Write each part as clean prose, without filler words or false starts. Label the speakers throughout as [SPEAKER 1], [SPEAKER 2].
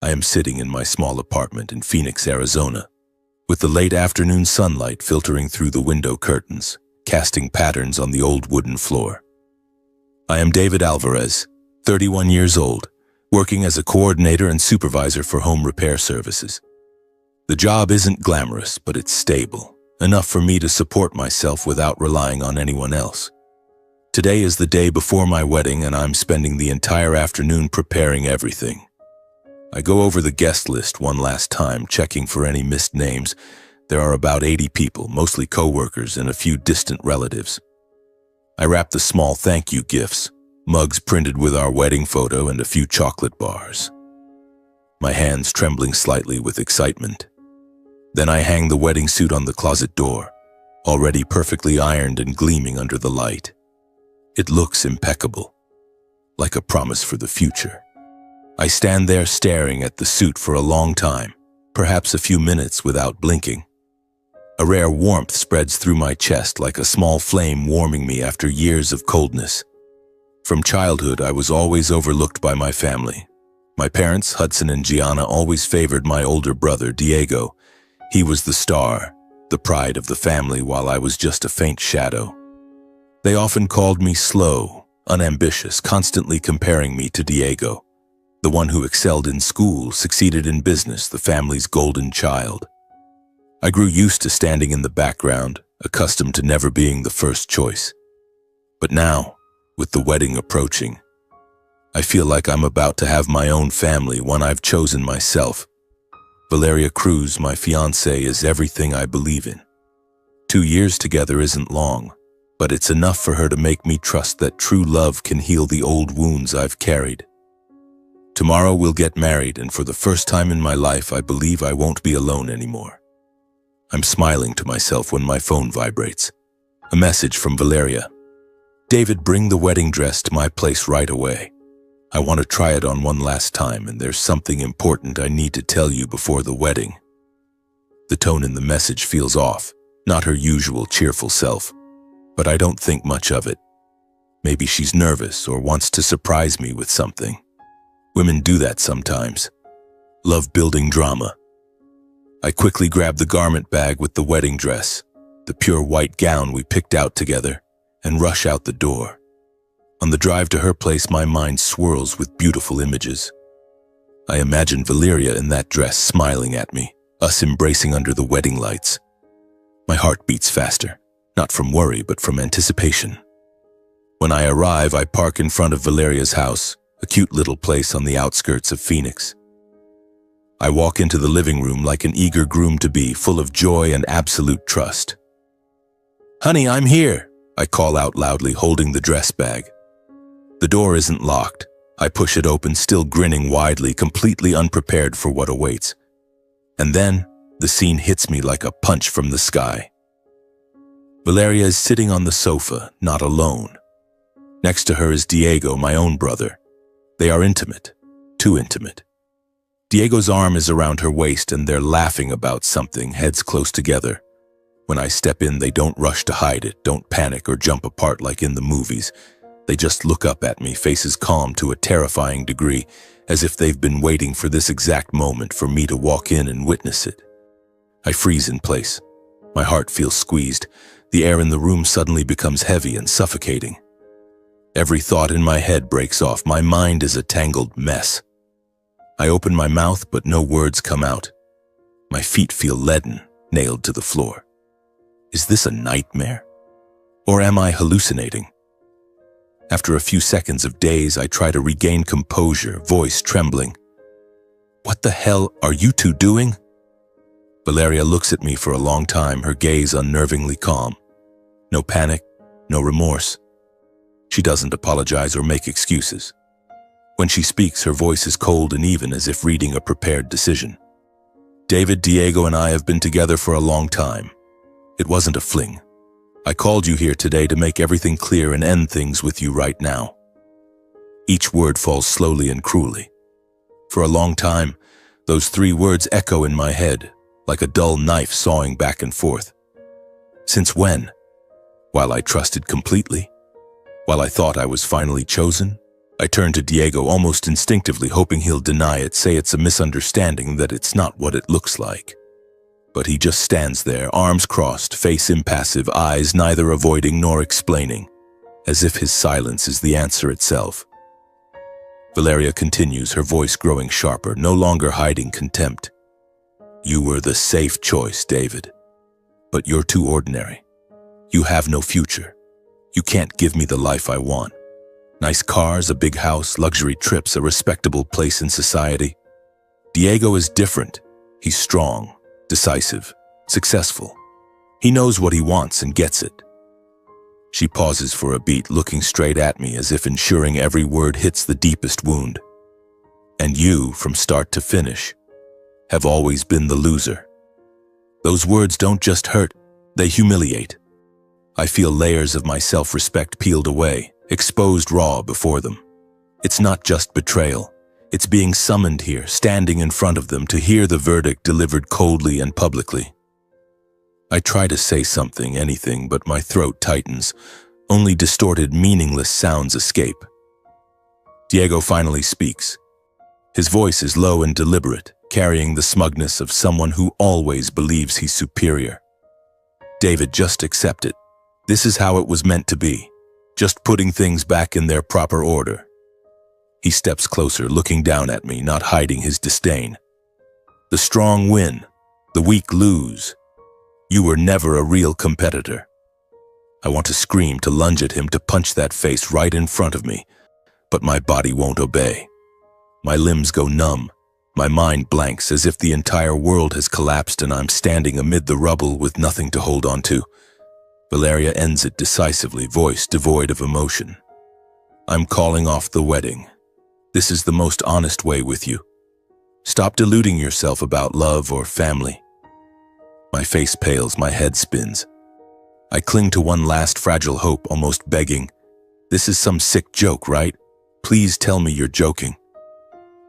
[SPEAKER 1] I am sitting in my small apartment in Phoenix, Arizona, with the late afternoon sunlight filtering through the window curtains, casting patterns on the old wooden floor. I am David Alvarez, 31 years old, working as a coordinator and supervisor for home repair services. The job isn't glamorous, but it's stable, enough for me to support myself without relying on anyone else. Today is the day before my wedding, and I'm spending the entire afternoon preparing everything. I go over the guest list one last time, checking for any missed names. There are about 80 people, mostly co-workers and a few distant relatives. I wrap the small thank you gifts, mugs printed with our wedding photo and a few chocolate bars. My hands trembling slightly with excitement. Then I hang the wedding suit on the closet door, already perfectly ironed and gleaming under the light. It looks impeccable, like a promise for the future. I stand there staring at the suit for a long time, perhaps a few minutes without blinking. A rare warmth spreads through my chest like a small flame warming me after years of coldness. From childhood, I was always overlooked by my family. My parents, Hudson and Gianna, always favored my older brother, Diego. He was the star, the pride of the family, while I was just a faint shadow. They often called me slow, unambitious, constantly comparing me to Diego, the one who excelled in school, succeeded in business, the family's golden child. I grew used to standing in the background, accustomed to never being the first choice. But now, with the wedding approaching, I feel like I'm about to have my own family, one I've chosen myself. Valeria Cruz, my fiancée, is everything I believe in. 2 years together isn't long, but it's enough for her to make me trust that true love can heal the old wounds I've carried. Tomorrow we'll get married, and for the first time in my life, I believe I won't be alone anymore. I'm smiling to myself when my phone vibrates. A message from Valeria. David, bring the wedding dress to my place right away. I want to try it on one last time, and there's something important I need to tell you before the wedding. The tone in the message feels off, not her usual cheerful self, but I don't think much of it. Maybe she's nervous or wants to surprise me with something. Women do that sometimes. Love building drama. I quickly grab the garment bag with the wedding dress, the pure white gown we picked out together, and rush out the door. On the drive to her place, my mind swirls with beautiful images. I imagine Valeria in that dress smiling at me, us embracing under the wedding lights. My heart beats faster, not from worry but from anticipation. When I arrive, I park in front of Valeria's house, a cute little place on the outskirts of Phoenix. I walk into the living room like an eager groom-to-be, full of joy and absolute trust. "Honey, I'm here," I call out loudly, holding the dress bag. The door isn't locked. I push it open, still grinning widely, completely unprepared for what awaits. And then, the scene hits me like a punch from the sky. Valeria is sitting on the sofa, not alone. Next to her is Diego, my own brother. They are intimate, too intimate. Diego's arm is around her waist, and they're laughing about something, heads close together. When I step in, they don't rush to hide it, don't panic or jump apart like in the movies. They just look up at me, faces calm to a terrifying degree, as if they've been waiting for this exact moment for me to walk in and witness it. I freeze in place. My heart feels squeezed. The air in the room suddenly becomes heavy and suffocating. Every thought in my head breaks off. My mind is a tangled mess. I open my mouth, but no words come out. My feet feel leaden, nailed to the floor. Is this a nightmare? Or am I hallucinating? After a few seconds of daze, I try to regain composure, voice trembling. "What the hell are you two doing?" Valeria looks at me for a long time, her gaze unnervingly calm. No panic, no remorse. She doesn't apologize or make excuses. When she speaks, her voice is cold and even, as if reading a prepared decision. "David, Diego, and I have been together for a long time. It wasn't a fling. I called you here today to make everything clear and end things with you right now." Each word falls slowly and cruelly. For a long time, those 3 words echo in my head, like a dull knife sawing back and forth. Since when? While I trusted completely? While I thought I was finally chosen? I turn to Diego almost instinctively, hoping he'll deny it, say it's a misunderstanding, that it's not what it looks like. But he just stands there, arms crossed, face impassive, eyes neither avoiding nor explaining, as if his silence is the answer itself. Valeria continues, her voice growing sharper, no longer hiding contempt. You were the safe choice, David. But you're too ordinary. You have no future. You can't give me the life I want. Nice cars, a big house, luxury trips, a respectable place in society. Diego is different. He's strong, decisive, successful. He knows what he wants and gets it. She pauses for a beat, looking straight at me as if ensuring every word hits the deepest wound. And you, from start to finish, have always been the loser. Those words don't just hurt, they humiliate. I feel layers of my self-respect peeled away, exposed raw before them. It's not just betrayal. It's being summoned here, standing in front of them, to hear the verdict delivered coldly and publicly. I try to say something, anything, but my throat tightens. Only distorted, meaningless sounds escape. Diego finally speaks. His voice is low and deliberate, carrying the smugness of someone who always believes he's superior. David, just accept it. This is how it was meant to be. Just putting things back in their proper order. He steps closer, looking down at me, not hiding his disdain. The strong win. The weak lose. You were never a real competitor. I want to scream, to lunge at him, to punch that face right in front of me, but my body won't obey. My limbs go numb. My mind blanks, as if the entire world has collapsed and I'm standing amid the rubble with nothing to hold on to. Valeria ends it decisively, voice devoid of emotion. I'm calling off the wedding. This is the most honest way with you. Stop deluding yourself about love or family. My face pales, my head spins. I cling to one last fragile hope, almost begging. This is some sick joke, right? Please tell me you're joking.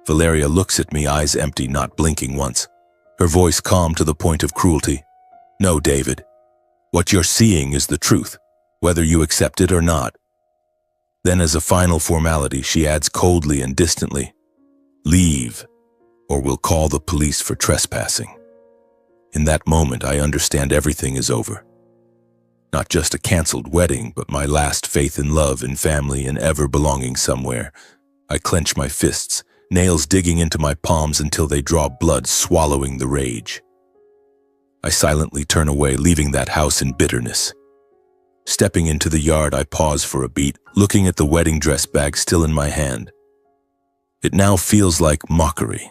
[SPEAKER 1] Valeria looks at me, eyes empty, not blinking once. Her voice calm to the point of cruelty. No, David. What you're seeing is the truth, whether you accept it or not. Then, as a final formality, she adds coldly and distantly, leave, or we'll call the police for trespassing. In that moment, I understand everything is over. Not just a canceled wedding, but my last faith in love, in family, in ever belonging somewhere. I clench my fists, nails digging into my palms until they draw blood, swallowing the rage. I silently turn away, leaving that house in bitterness. Stepping into the yard, I pause for a beat, looking at the wedding dress bag still in my hand. It now feels like mockery.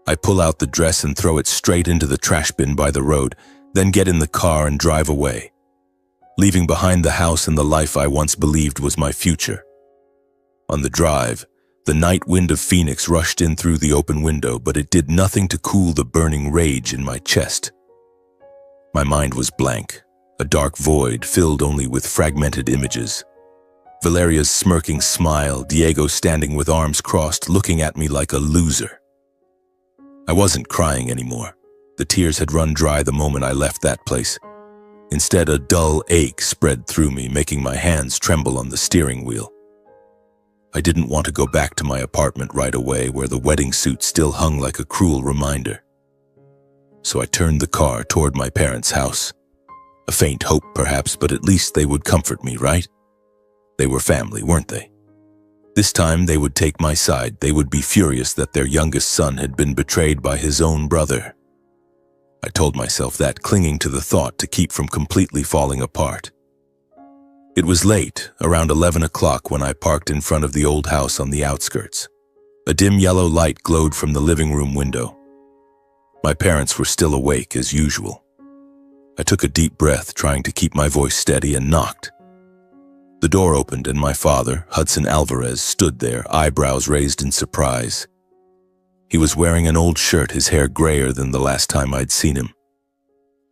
[SPEAKER 1] I pull out the dress and throw it straight into the trash bin by the road, then get in the car and drive away, leaving behind the house and the life I once believed was my future. On the drive, the night wind of Phoenix rushed in through the open window, but it did nothing to cool the burning rage in my chest. My mind was blank, a dark void filled only with fragmented images. Valeria's smirking smile, Diego standing with arms crossed, looking at me like a loser. I wasn't crying anymore. The tears had run dry the moment I left that place. Instead, a dull ache spread through me, making my hands tremble on the steering wheel. I didn't want to go back to my apartment right away, where the wedding suit still hung like a cruel reminder. So I turned the car toward my parents' house. A faint hope, perhaps, but at least they would comfort me, right? They were family, weren't they? This time they would take my side. They would be furious that their youngest son had been betrayed by his own brother. I told myself that, clinging to the thought to keep from completely falling apart. It was late, around 11 o'clock, when I parked in front of the old house on the outskirts. A dim yellow light glowed from the living room window. My parents were still awake as usual. I took a deep breath, trying to keep my voice steady, and knocked. The door opened and my father, Hudson Alvarez, stood there, eyebrows raised in surprise. He was wearing an old shirt, his hair grayer than the last time I'd seen him.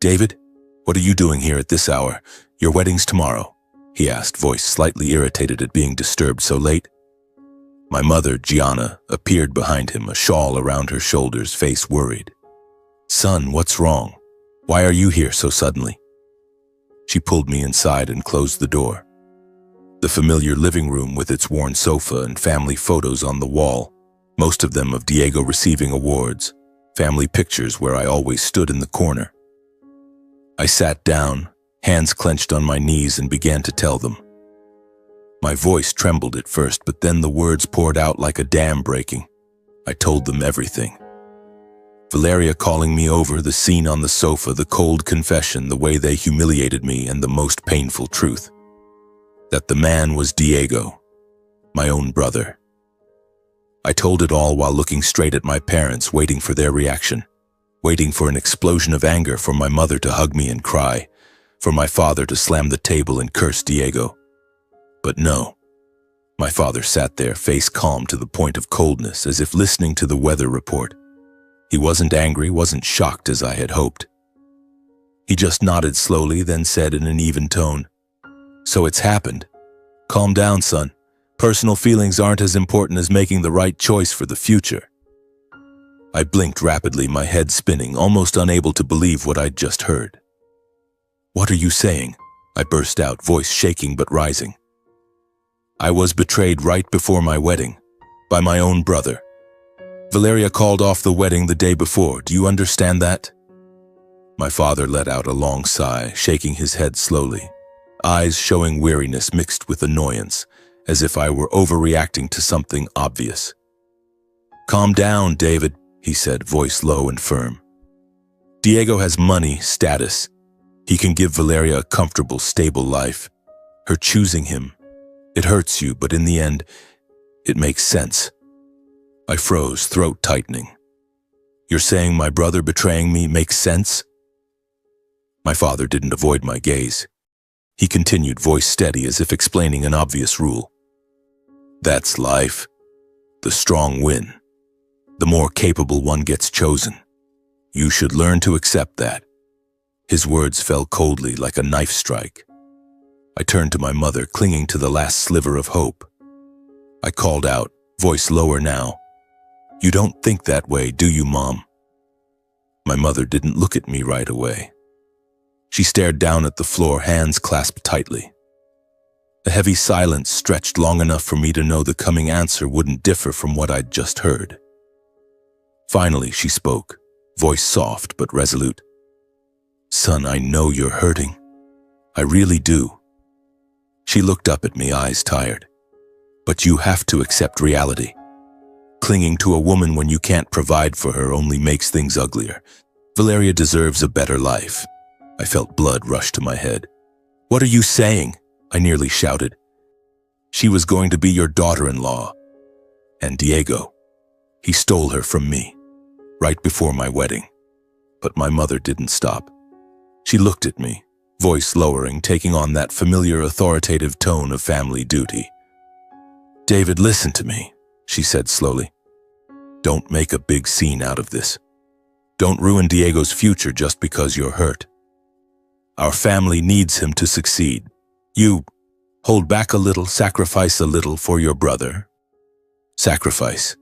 [SPEAKER 1] "David, what are you doing here at this hour? Your wedding's tomorrow," he asked, voice slightly irritated at being disturbed so late. My mother, Gianna, appeared behind him, a shawl around her shoulders, face worried. "Son, what's wrong? Why are you here so suddenly?" She pulled me inside and closed the door. The familiar living room with its worn sofa and family photos on the wall, most of them of Diego receiving awards, family pictures where I always stood in the corner. I sat down, hands clenched on my knees, and began to tell them. My voice trembled at first, but then the words poured out like a dam breaking. I told them everything. Valeria calling me over, the scene on the sofa, the cold confession, the way they humiliated me, and the most painful truth. That the man was Diego, my own brother. I told it all while looking straight at my parents, waiting for their reaction, waiting for an explosion of anger, for my mother to hug me and cry, for my father to slam the table and curse Diego. But no. My father sat there, face calm to the point of coldness, as if listening to the weather report. He wasn't angry, wasn't shocked as I had hoped. He just nodded slowly, then said in an even tone, "So it's happened. Calm down, son. Personal feelings aren't as important as making the right choice for the future." I blinked rapidly, my head spinning, almost unable to believe what I'd just heard. "What are you saying?" I burst out, voice shaking but rising. "I was betrayed right before my wedding, by my own brother. Valeria called off the wedding the day before. Do you understand that?" My father let out a long sigh, shaking his head slowly, eyes showing weariness mixed with annoyance, as if I were overreacting to something obvious. "Calm down, David," he said, voice low and firm. "Diego has money, status. He can give Valeria a comfortable, stable life. Her choosing him. It hurts you, but in the end, it makes sense." I froze, throat tightening. "You're saying my brother betraying me makes sense?" My father didn't avoid my gaze. He continued, voice steady, as if explaining an obvious rule. "That's life. The strong win. The more capable one gets chosen. You should learn to accept that." His words fell coldly like a knife strike. I turned to my mother, clinging to the last sliver of hope. I called out, voice lower now, "You don't think that way, do you, Mom?" My mother didn't look at me right away. She stared down at the floor, hands clasped tightly. A heavy silence stretched long enough for me to know the coming answer wouldn't differ from what I'd just heard. Finally, she spoke, voice soft but resolute. "Son, I know you're hurting. I really do." She looked up at me, eyes tired. "But you have to accept reality. Clinging to a woman when you can't provide for her only makes things uglier. Valeria deserves a better life." I felt blood rush to my head. "What are you saying?" I nearly shouted. "She was going to be your daughter-in-law. And Diego, he stole her from me, right before my wedding." But my mother didn't stop. She looked at me, voice lowering, taking on that familiar authoritative tone of family duty. "David, listen to me," she said slowly. "Don't make a big scene out of this. Don't ruin Diego's future just because you're hurt. Our family needs him to succeed. You hold back a little, sacrifice a little for your brother." Sacrifice.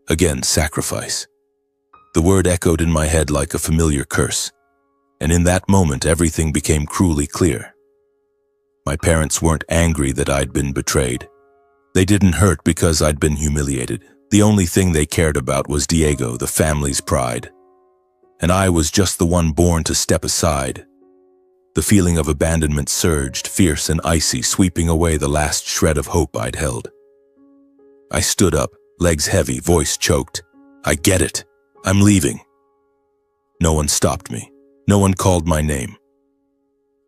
[SPEAKER 1] Again, sacrifice. The word echoed in my head like a familiar curse, and in that moment everything became cruelly clear. My parents weren't angry that I'd been betrayed. They didn't hurt because I'd been humiliated. The only thing they cared about was Diego, the family's pride. And I was just the one born to step aside. The feeling of abandonment surged, fierce and icy, sweeping away the last shred of hope I'd held. I stood up, legs heavy, voice choked. "I get it. I'm leaving." No one stopped me. No one called my name.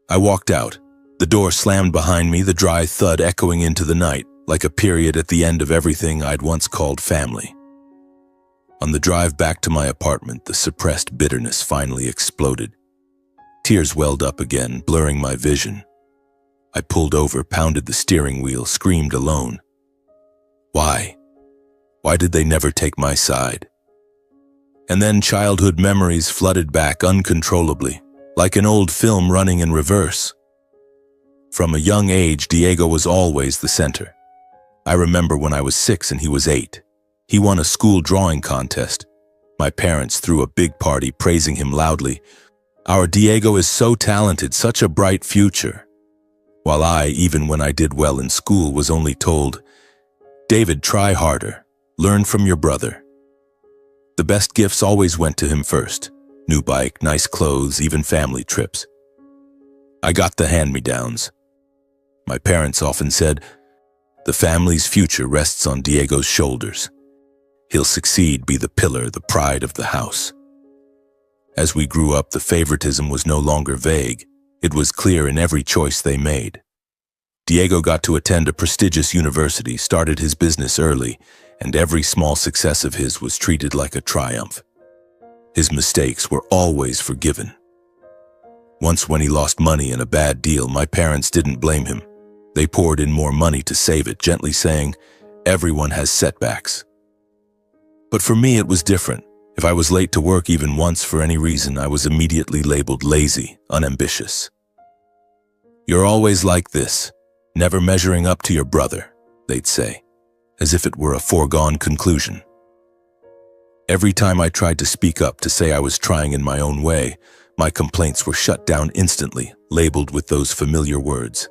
[SPEAKER 1] I walked out. The door slammed behind me, the dry thud echoing into the night, like a period at the end of everything I'd once called family. On the drive back to my apartment, the suppressed bitterness finally exploded. Tears welled up again, blurring my vision. I pulled over, pounded the steering wheel, screamed alone. Why? Why did they never take my side? And then childhood memories flooded back uncontrollably, like an old film running in reverse. From a young age, Diego was always the center. I remember when I was 6 and he was 8. He won a school drawing contest. My parents threw a big party praising him loudly. "Our Diego is so talented, such a bright future." while I, even when I did well in school, was only told, "David, try harder. Learn from your brother." The best gifts always went to him first. New bike, nice clothes, even family trips. I got the hand-me-downs. My parents often said, "The family's future rests on Diego's shoulders. He'll succeed, be the pillar, the pride of the house." As we grew up, the favoritism was no longer vague. It was clear in every choice they made. Diego got to attend a prestigious university, started his business early, and every small success of his was treated like a triumph. His mistakes were always forgiven. Once when he lost money in a bad deal, my parents didn't blame him. They poured in more money to save it, gently saying, "Everyone has setbacks." But for me, it was different. If I was late to work even once for any reason, I was immediately labeled lazy, unambitious. "You're always like this, never measuring up to your brother," they'd say, as if it were a foregone conclusion. Every time I tried to speak up to say I was trying in my own way, my complaints were shut down instantly, labeled with those familiar words.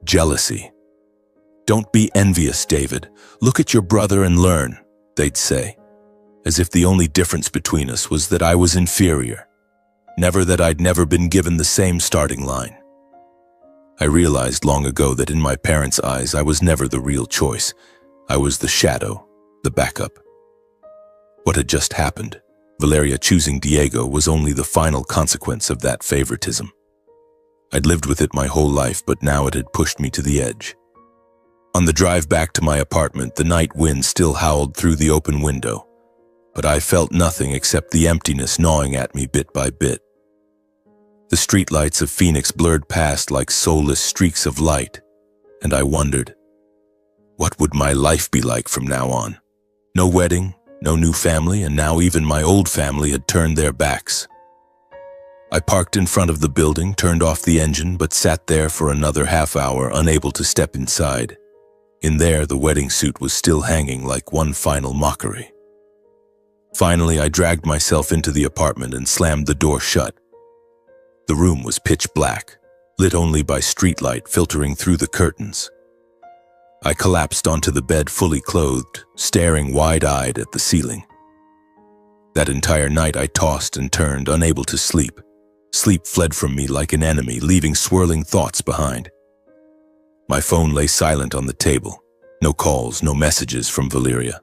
[SPEAKER 1] Jealousy. "Don't be envious, David. Look at your brother and learn," they'd say, as if the only difference between us was that I was inferior, never that I'd never been given the same starting line. I realized long ago that in my parents' eyes, I was never the real choice. I was the shadow, the backup. What had just happened, Valeria choosing Diego, was only the final consequence of that favoritism. I'd lived with it my whole life, but now it had pushed me to the edge. On the drive back to my apartment, the night wind still howled through the open window, but I felt nothing except the emptiness gnawing at me bit by bit. The streetlights of Phoenix blurred past like soulless streaks of light, and I wondered, what would my life be like from now on? No wedding, no new family, and now even my old family had turned their backs. I parked in front of the building, turned off the engine, but sat there for another half hour, unable to step inside. In there, the wedding suit was still hanging like one final mockery. Finally, I dragged myself into the apartment and slammed the door shut. The room was pitch black, lit only by streetlight filtering through the curtains. I collapsed onto the bed fully clothed, staring wide-eyed at the ceiling. That entire night I tossed and turned, unable to sleep. Sleep fled from me like an enemy, leaving swirling thoughts behind. My phone lay silent on the table. No calls, no messages from Valeria.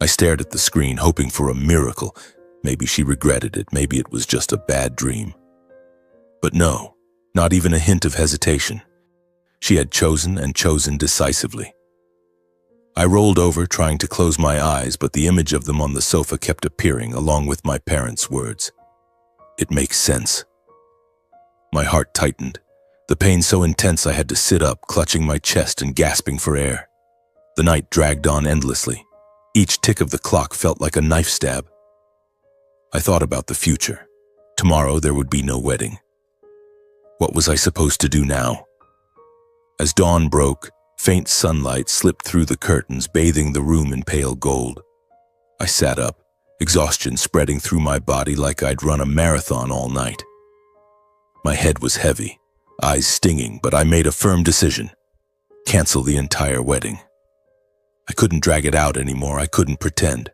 [SPEAKER 1] I stared at the screen, hoping for a miracle. Maybe she regretted it, maybe it was just a bad dream. But no, not even a hint of hesitation. She had chosen and chosen decisively. I rolled over, trying to close my eyes, but the image of them on the sofa kept appearing along with my parents' words. It makes sense. My heart tightened, the pain so intense I had to sit up, clutching my chest and gasping for air. The night dragged on endlessly. Each tick of the clock felt like a knife stab. I thought about the future. Tomorrow there would be no wedding. What was I supposed to do now? As dawn broke, faint sunlight slipped through the curtains, bathing the room in pale gold. I sat up, exhaustion spreading through my body like I'd run a marathon all night. My head was heavy, eyes stinging, but I made a firm decision. Cancel the entire wedding. I couldn't drag it out anymore, I couldn't pretend.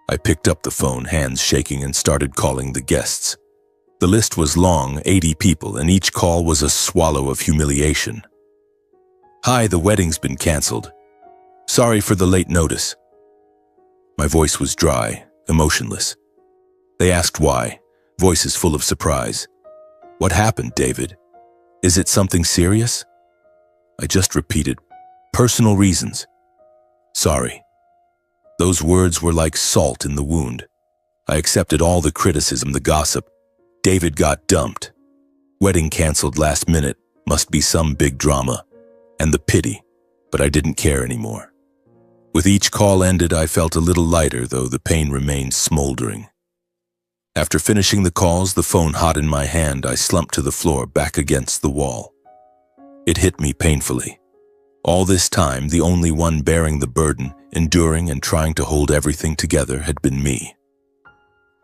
[SPEAKER 1] I picked up the phone, hands shaking, and started calling the guests. The list was long, 80 people, and each call was a swallow of humiliation. "Hi, the wedding's been canceled. Sorry for the late notice." My voice was dry, emotionless. They asked why, voices full of surprise. "What happened, David? Is it something serious?" I just repeated, "Personal reasons." "Sorry." Those words were like salt in the wound. I accepted all the criticism, the gossip. David got dumped. Wedding canceled last minute, must be some big drama. And the pity, but I didn't care anymore. With each call ended, I felt a little lighter, though the pain remained smoldering. After finishing the calls, the phone hot in my hand, I slumped to the floor, back against the wall. It hit me painfully. All this time, the only one bearing the burden, enduring and trying to hold everything together, had been me.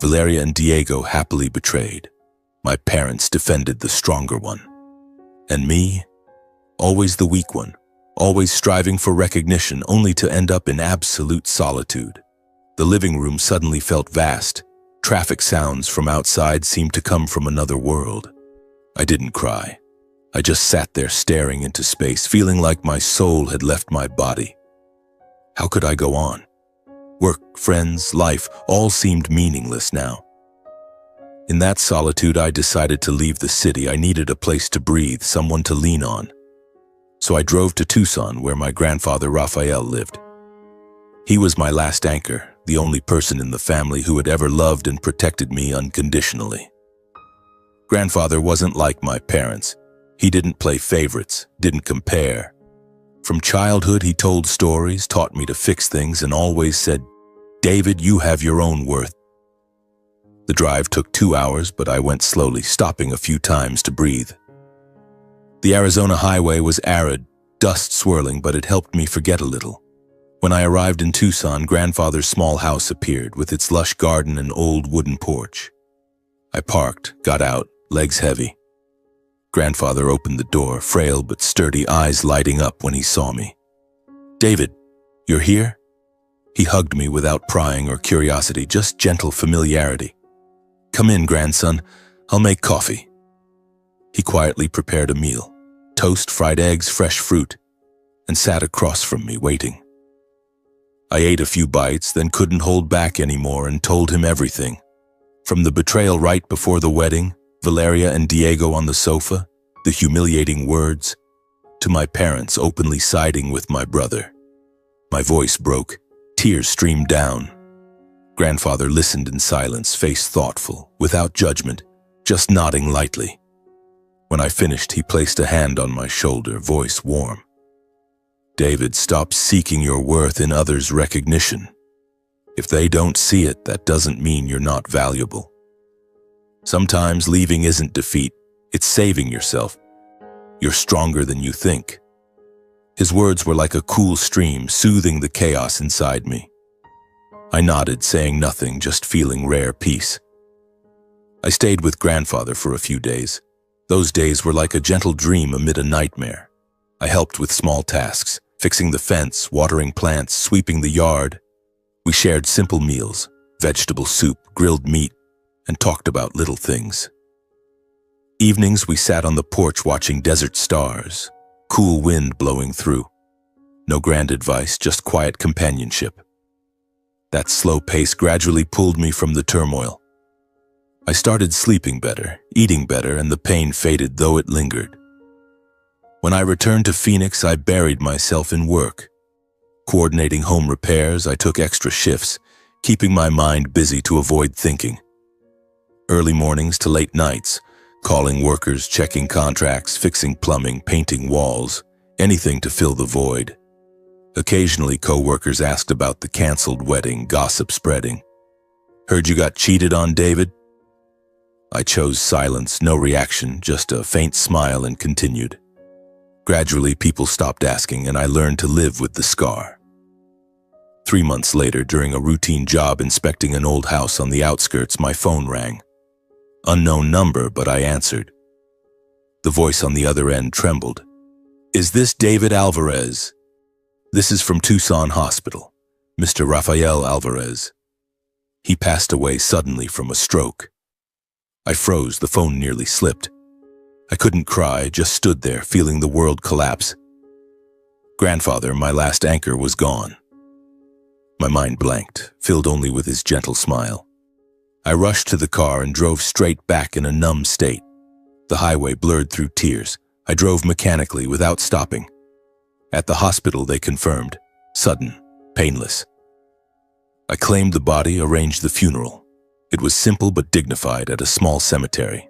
[SPEAKER 1] Valeria and Diego happily betrayed. My parents defended the stronger one. And me, always the weak one, always striving for recognition only to end up in absolute solitude. The living room suddenly felt vast. Traffic sounds from outside seemed to come from another world. I didn't cry. I just sat there staring into space, feeling like my soul had left my body. How could I go on? Work, friends, life, all seemed meaningless now. In that solitude, I decided to leave the city. I needed a place to breathe, someone to lean on. So I drove to Tucson, where my grandfather Raphael lived. He was my last anchor, the only person in the family who had ever loved and protected me unconditionally. Grandfather wasn't like my parents. He didn't play favorites, didn't compare. From childhood, he told stories, taught me to fix things, and always said, "David, you have your own worth." The drive took 2 hours, but I went slowly, stopping a few times to breathe. The Arizona highway was arid, dust swirling, but it helped me forget a little. When I arrived in Tucson, Grandfather's small house appeared, with its lush garden and old wooden porch. I parked, got out, legs heavy. Grandfather opened the door, frail but sturdy, eyes lighting up when he saw me. "David, you're here?" He hugged me without prying or curiosity, just gentle familiarity. "Come in, grandson. I'll make coffee." He quietly prepared a meal, toast, fried eggs, fresh fruit, and sat across from me, waiting. I ate a few bites, then couldn't hold back anymore and told him everything. From the betrayal right before the wedding, Valeria and Diego on the sofa, the humiliating words, to my parents openly siding with my brother. My voice broke, tears streamed down. Grandfather listened in silence, face thoughtful, without judgment, just nodding lightly. When I finished, he placed a hand on my shoulder, voice warm. "David, stop seeking your worth in others' recognition. If they don't see it, that doesn't mean you're not valuable. Sometimes leaving isn't defeat, it's saving yourself. You're stronger than you think." His words were like a cool stream, soothing the chaos inside me. I nodded, saying nothing, just feeling rare peace. I stayed with Grandfather for a few days. Those days were like a gentle dream amid a nightmare. I helped with small tasks, fixing the fence, watering plants, sweeping the yard. We shared simple meals, vegetable soup, grilled meat, and talked about little things. Evenings we sat on the porch watching desert stars, cool wind blowing through. No grand advice, just quiet companionship. That slow pace gradually pulled me from the turmoil. I started sleeping better, eating better, and the pain faded, though it lingered. When I returned to Phoenix, I buried myself in work. Coordinating home repairs, I took extra shifts, keeping my mind busy to avoid thinking. Early mornings to late nights, calling workers, checking contracts, fixing plumbing, painting walls, anything to fill the void. Occasionally, co-workers asked about the canceled wedding, gossip spreading. "Heard you got cheated on, David?" I chose silence, no reaction, just a faint smile, and continued. Gradually, people stopped asking, and I learned to live with the scar. 3 months later, during a routine job inspecting an old house on the outskirts, my phone rang. Unknown number, but I answered. The voice on the other end trembled. "Is this David Alvarez?" "This is from Tucson Hospital, Mr. Rafael Alvarez. He passed away suddenly from a stroke." I froze, the phone nearly slipped. I couldn't cry, just stood there, feeling the world collapse. Grandfather, my last anchor, was gone. My mind blanked, filled only with his gentle smile. I rushed to the car and drove straight back in a numb state. The highway blurred through tears. I drove mechanically, without stopping. At the hospital, they confirmed. Sudden, painless. I claimed the body, arranged the funeral. It was simple but dignified at a small cemetery.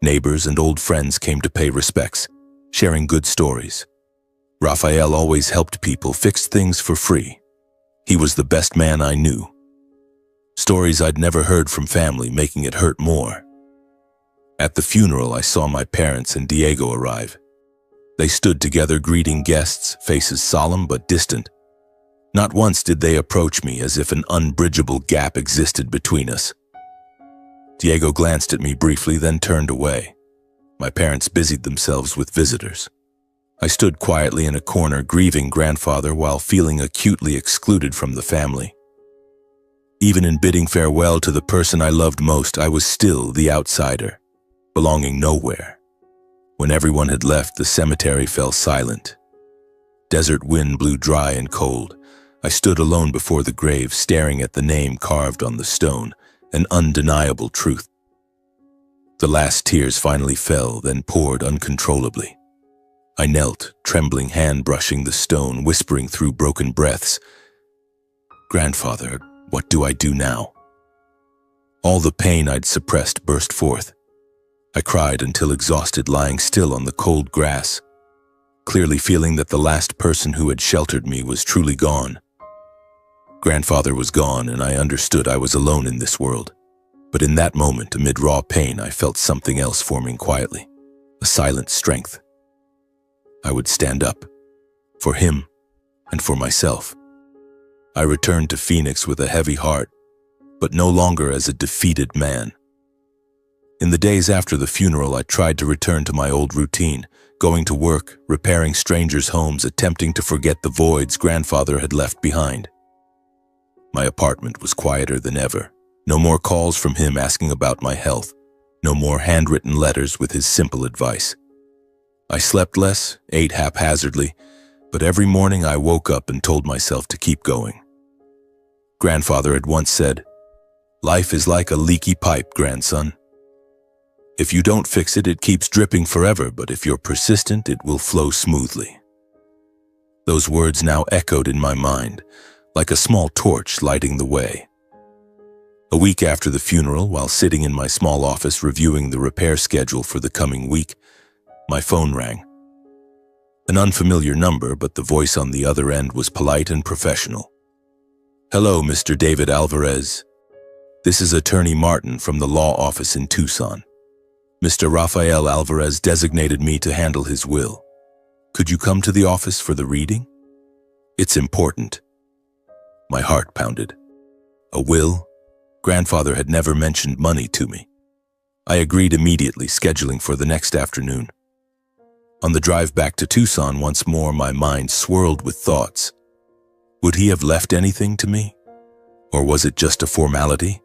[SPEAKER 1] Neighbors and old friends came to pay respects, sharing good stories. Raphael always helped people, fixed things for free. He was the best man I knew. Stories I'd never heard from family, making it hurt more. At the funeral, I saw my parents and Diego arrive. They stood together, greeting guests, faces solemn but distant. Not once did they approach me, as if an unbridgeable gap existed between us. Diego glanced at me briefly, then turned away. My parents busied themselves with visitors. I stood quietly in a corner grieving grandfather while feeling acutely excluded from the family. Even in bidding farewell to the person I loved most, I was still the outsider, belonging nowhere. When everyone had left, the cemetery fell silent. Desert wind blew dry and cold. I stood alone before the grave, staring at the name carved on the stone, an undeniable truth. The last tears finally fell, then poured uncontrollably. I knelt, trembling hand brushing the stone, whispering through broken breaths, "Grandfather, what do I do now?" All the pain I'd suppressed burst forth. I cried until exhausted, lying still on the cold grass, clearly feeling that the last person who had sheltered me was truly gone. Grandfather was gone, and I understood I was alone in this world. But in that moment, amid raw pain, I felt something else forming quietly, a silent strength. I would stand up, for him and for myself. I returned to Phoenix with a heavy heart, but no longer as a defeated man. In the days after the funeral, I tried to return to my old routine, going to work, repairing strangers' homes, attempting to forget the voids grandfather had left behind. My apartment was quieter than ever. No more calls from him asking about my health. No more handwritten letters with his simple advice. I slept less, ate haphazardly, but every morning I woke up and told myself to keep going. Grandfather had once said, "Life is like a leaky pipe, grandson. If you don't fix it, it keeps dripping forever, but if you're persistent, it will flow smoothly." Those words now echoed in my mind, like a small torch lighting the way. A week after the funeral, while sitting in my small office reviewing the repair schedule for the coming week, my phone rang. An unfamiliar number, but the voice on the other end was polite and professional. "Hello, Mr. David Alvarez. This is Attorney Martin from the law office in Tucson. Mr. Rafael Alvarez designated me to handle his will. Could you come to the office for the reading? It's important." My heart pounded. A will? Grandfather had never mentioned money to me. I agreed immediately, scheduling for the next afternoon. On the drive back to Tucson, once more my mind swirled with thoughts. Would he have left anything to me? Or was it just a formality?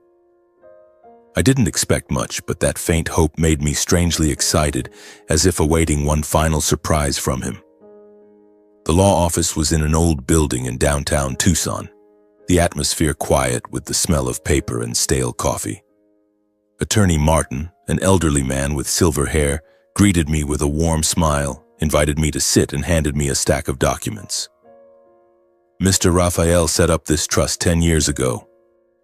[SPEAKER 1] I didn't expect much, but that faint hope made me strangely excited, as if awaiting one final surprise from him. The law office was in an old building in downtown Tucson, the atmosphere quiet with the smell of paper and stale coffee. Attorney Martin, an elderly man with silver hair, greeted me with a warm smile, invited me to sit, and handed me a stack of documents. "Mr. Rafael set up this trust 10 years ago,"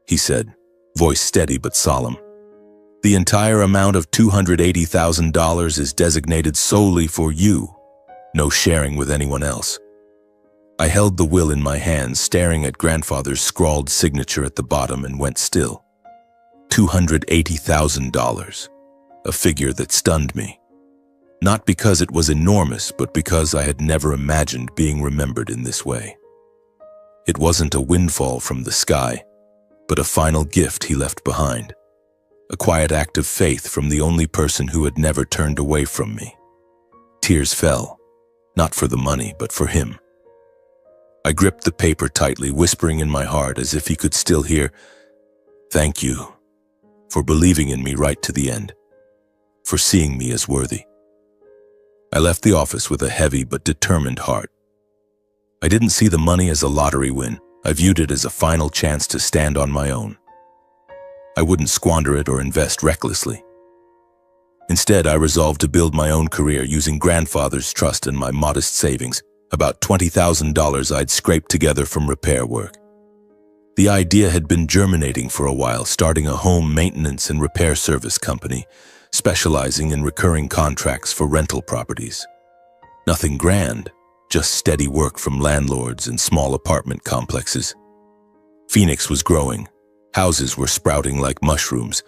[SPEAKER 1] he said, voice steady but solemn. "The entire amount of $280,000 is designated solely for you, no sharing with anyone else." I held the will in my hands, staring at grandfather's scrawled signature at the bottom, and went still. $280,000, a figure that stunned me. Not because it was enormous, but because I had never imagined being remembered in this way. It wasn't a windfall from the sky, but a final gift he left behind. A quiet act of faith from the only person who had never turned away from me. Tears fell, not for the money, but for him. I gripped the paper tightly, whispering in my heart as if he could still hear, "Thank you for believing in me right to the end, for seeing me as worthy." I left the office with a heavy but determined heart. I didn't see the money as a lottery win. I viewed it as a final chance to stand on my own. I wouldn't squander it or invest recklessly. Instead, I resolved to build my own career using grandfather's trust and my modest savings, about $20,000 I'd scraped together from repair work. The idea had been germinating for a while, starting a home maintenance and repair service company, specializing in recurring contracts for rental properties. Nothing grand, just steady work from landlords and small apartment complexes. Phoenix was growing. Houses were sprouting like mushrooms,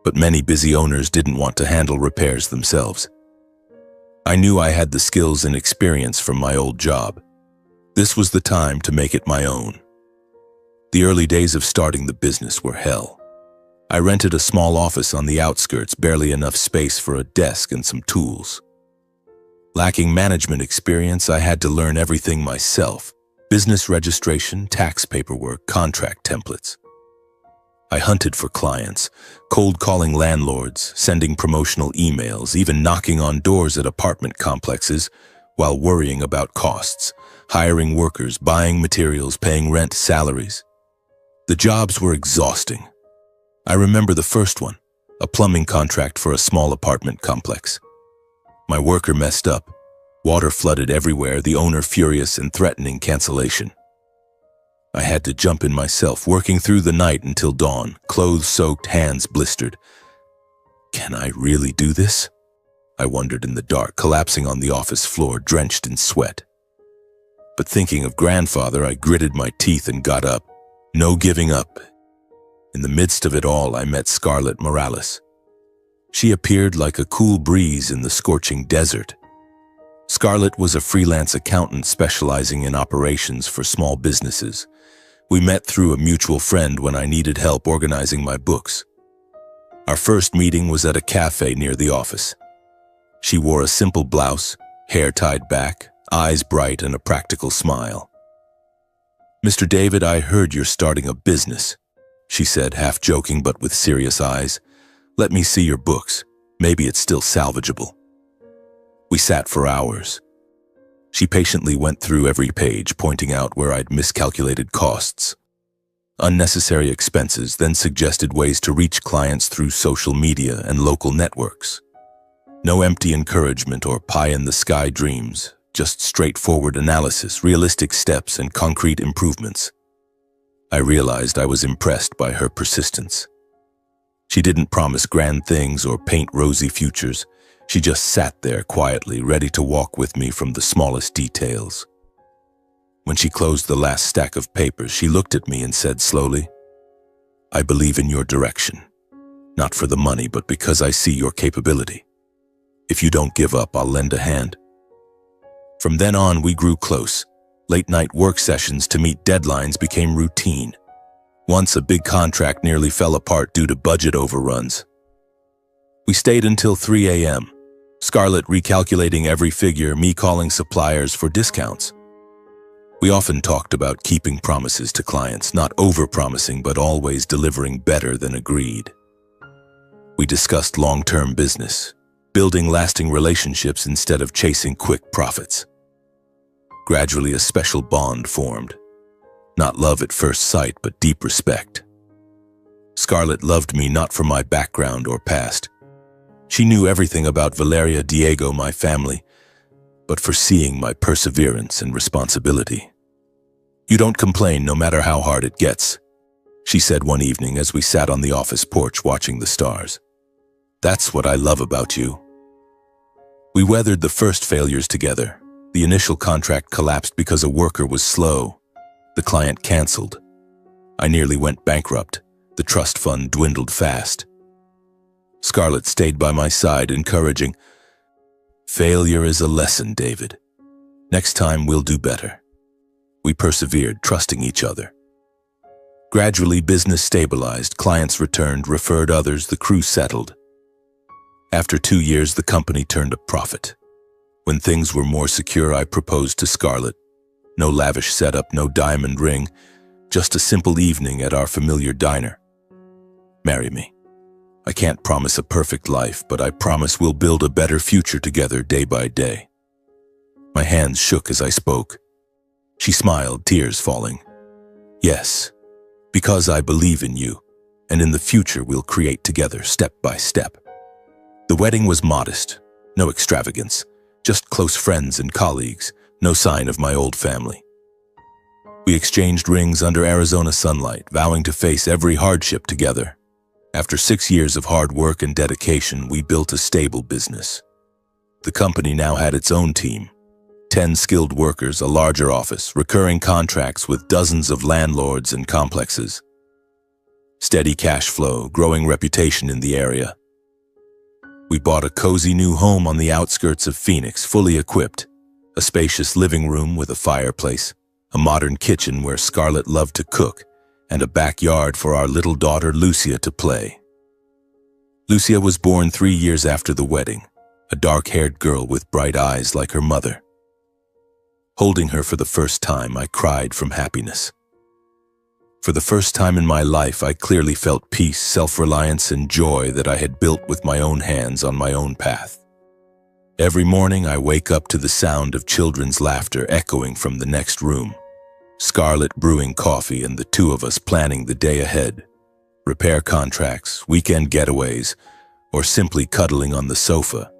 [SPEAKER 1] but many busy owners didn't want to handle repairs themselves. I knew I had the skills and experience from my old job. This was the time to make it my own. The early days of starting the business were hell. I rented a small office on the outskirts, barely enough space for a desk and some tools. Lacking management experience, I had to learn everything myself: business registration, tax paperwork, contract templates. I hunted for clients, cold calling landlords, sending promotional emails, even knocking on doors at apartment complexes while worrying about costs, hiring workers, buying materials, paying rent, salaries. The jobs were exhausting. I remember the first one, a plumbing contract for a small apartment complex. My worker messed up. Water flooded everywhere, the owner furious and threatening cancellation. I had to jump in myself, working through the night until dawn, clothes soaked, hands blistered. Can I really do this? I wondered in the dark, collapsing on the office floor, drenched in sweat. But thinking of grandfather, I gritted my teeth and got up. No giving up. In the midst of it all, I met Scarlett Morales. She appeared like a cool breeze in the scorching desert. Scarlett was a freelance accountant specializing in operations for small businesses. We met through a mutual friend when I needed help organizing my books. Our first meeting was at a cafe near the office. She wore a simple blouse, hair tied back, eyes bright, and a practical smile. "Mr. David, I heard you're starting a business," she said, half joking but with serious eyes. "Let me see your books. Maybe it's still salvageable." We sat for hours. She patiently went through every page, pointing out where I'd miscalculated costs, unnecessary expenses, then suggested ways to reach clients through social media and local networks. No empty encouragement or pie-in-the-sky dreams, just straightforward analysis, realistic steps, and concrete improvements. I realized I was impressed by her persistence. She didn't promise grand things or paint rosy futures. She just sat there quietly, ready to walk with me from the smallest details. When she closed the last stack of papers, she looked at me and said slowly, "I believe in your direction. Not for the money, but because I see your capability. If you don't give up, I'll lend a hand." From then on, we grew close. Late-night work sessions to meet deadlines became routine. Once a big contract nearly fell apart due to budget overruns. We stayed until 3 a.m., Scarlett recalculating every figure, me calling suppliers for discounts. We often talked about keeping promises to clients, not over-promising but always delivering better than agreed. We discussed long-term business, building lasting relationships instead of chasing quick profits. Gradually, a special bond formed. Not love at first sight, but deep respect. Scarlett loved me not for my background or past. She knew everything about Valeria, Diego, my family, but for seeing my perseverance and responsibility. "You don't complain no matter how hard it gets," she said one evening as we sat on the office porch watching the stars. "That's what I love about you." We weathered the first failures together. The initial contract collapsed because a worker was slow. The client canceled. I nearly went bankrupt. The trust fund dwindled fast. Scarlett stayed by my side, encouraging, "Failure is a lesson, David. Next time we'll do better." We persevered, trusting each other. Gradually, business stabilized, clients returned, referred others, the crew settled. After 2 years, the company turned a profit. When things were more secure, I proposed to Scarlett. No lavish setup, no diamond ring, just a simple evening at our familiar diner. "Marry me. I can't promise a perfect life, but I promise we'll build a better future together day by day." My hands shook as I spoke. She smiled, tears falling. "Yes, because I believe in you, and in the future we'll create together, step by step." The wedding was modest, no extravagance, just close friends and colleagues, no sign of my old family. We exchanged rings under Arizona sunlight, vowing to face every hardship together. After 6 years of hard work and dedication, we built a stable business. The company now had its own team, 10 skilled workers, a larger office, recurring contracts with dozens of landlords and complexes. Steady cash flow, growing reputation in the area. We bought a cozy new home on the outskirts of Phoenix, fully equipped. A spacious living room with a fireplace, a modern kitchen where Scarlett loved to cook, and a backyard for our little daughter Lucia to play. Lucia was born 3 years after the wedding, a dark-haired girl with bright eyes like her mother. Holding her for the first time, I cried from happiness. For the first time in my life, I clearly felt peace, self-reliance, and joy that I had built with my own hands on my own path. Every morning, I wake up to the sound of children's laughter echoing from the next room, Scarlett brewing coffee and the two of us planning the day ahead, repair contracts, weekend getaways, or simply cuddling on the sofa.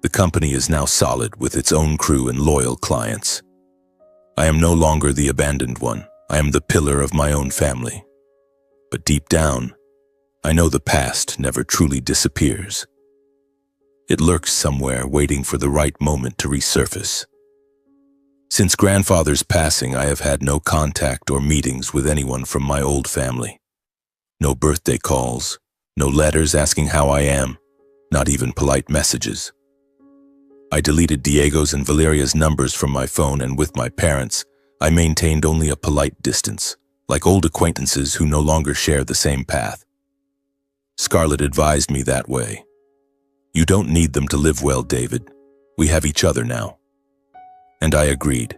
[SPEAKER 1] The company is now solid with its own crew and loyal clients. I am no longer the abandoned one. I am the pillar of my own family. But deep down, I know the past never truly disappears. It lurks somewhere waiting for the right moment to resurface. Since grandfather's passing, I have had no contact or meetings with anyone from my old family. No birthday calls, no letters asking how I am, not even polite messages. I deleted Diego's and Valeria's numbers from my phone, and with my parents, I maintained only a polite distance, like old acquaintances who no longer share the same path. Scarlett advised me that way. You don't need them to live well, David. We have each other now. And I agreed.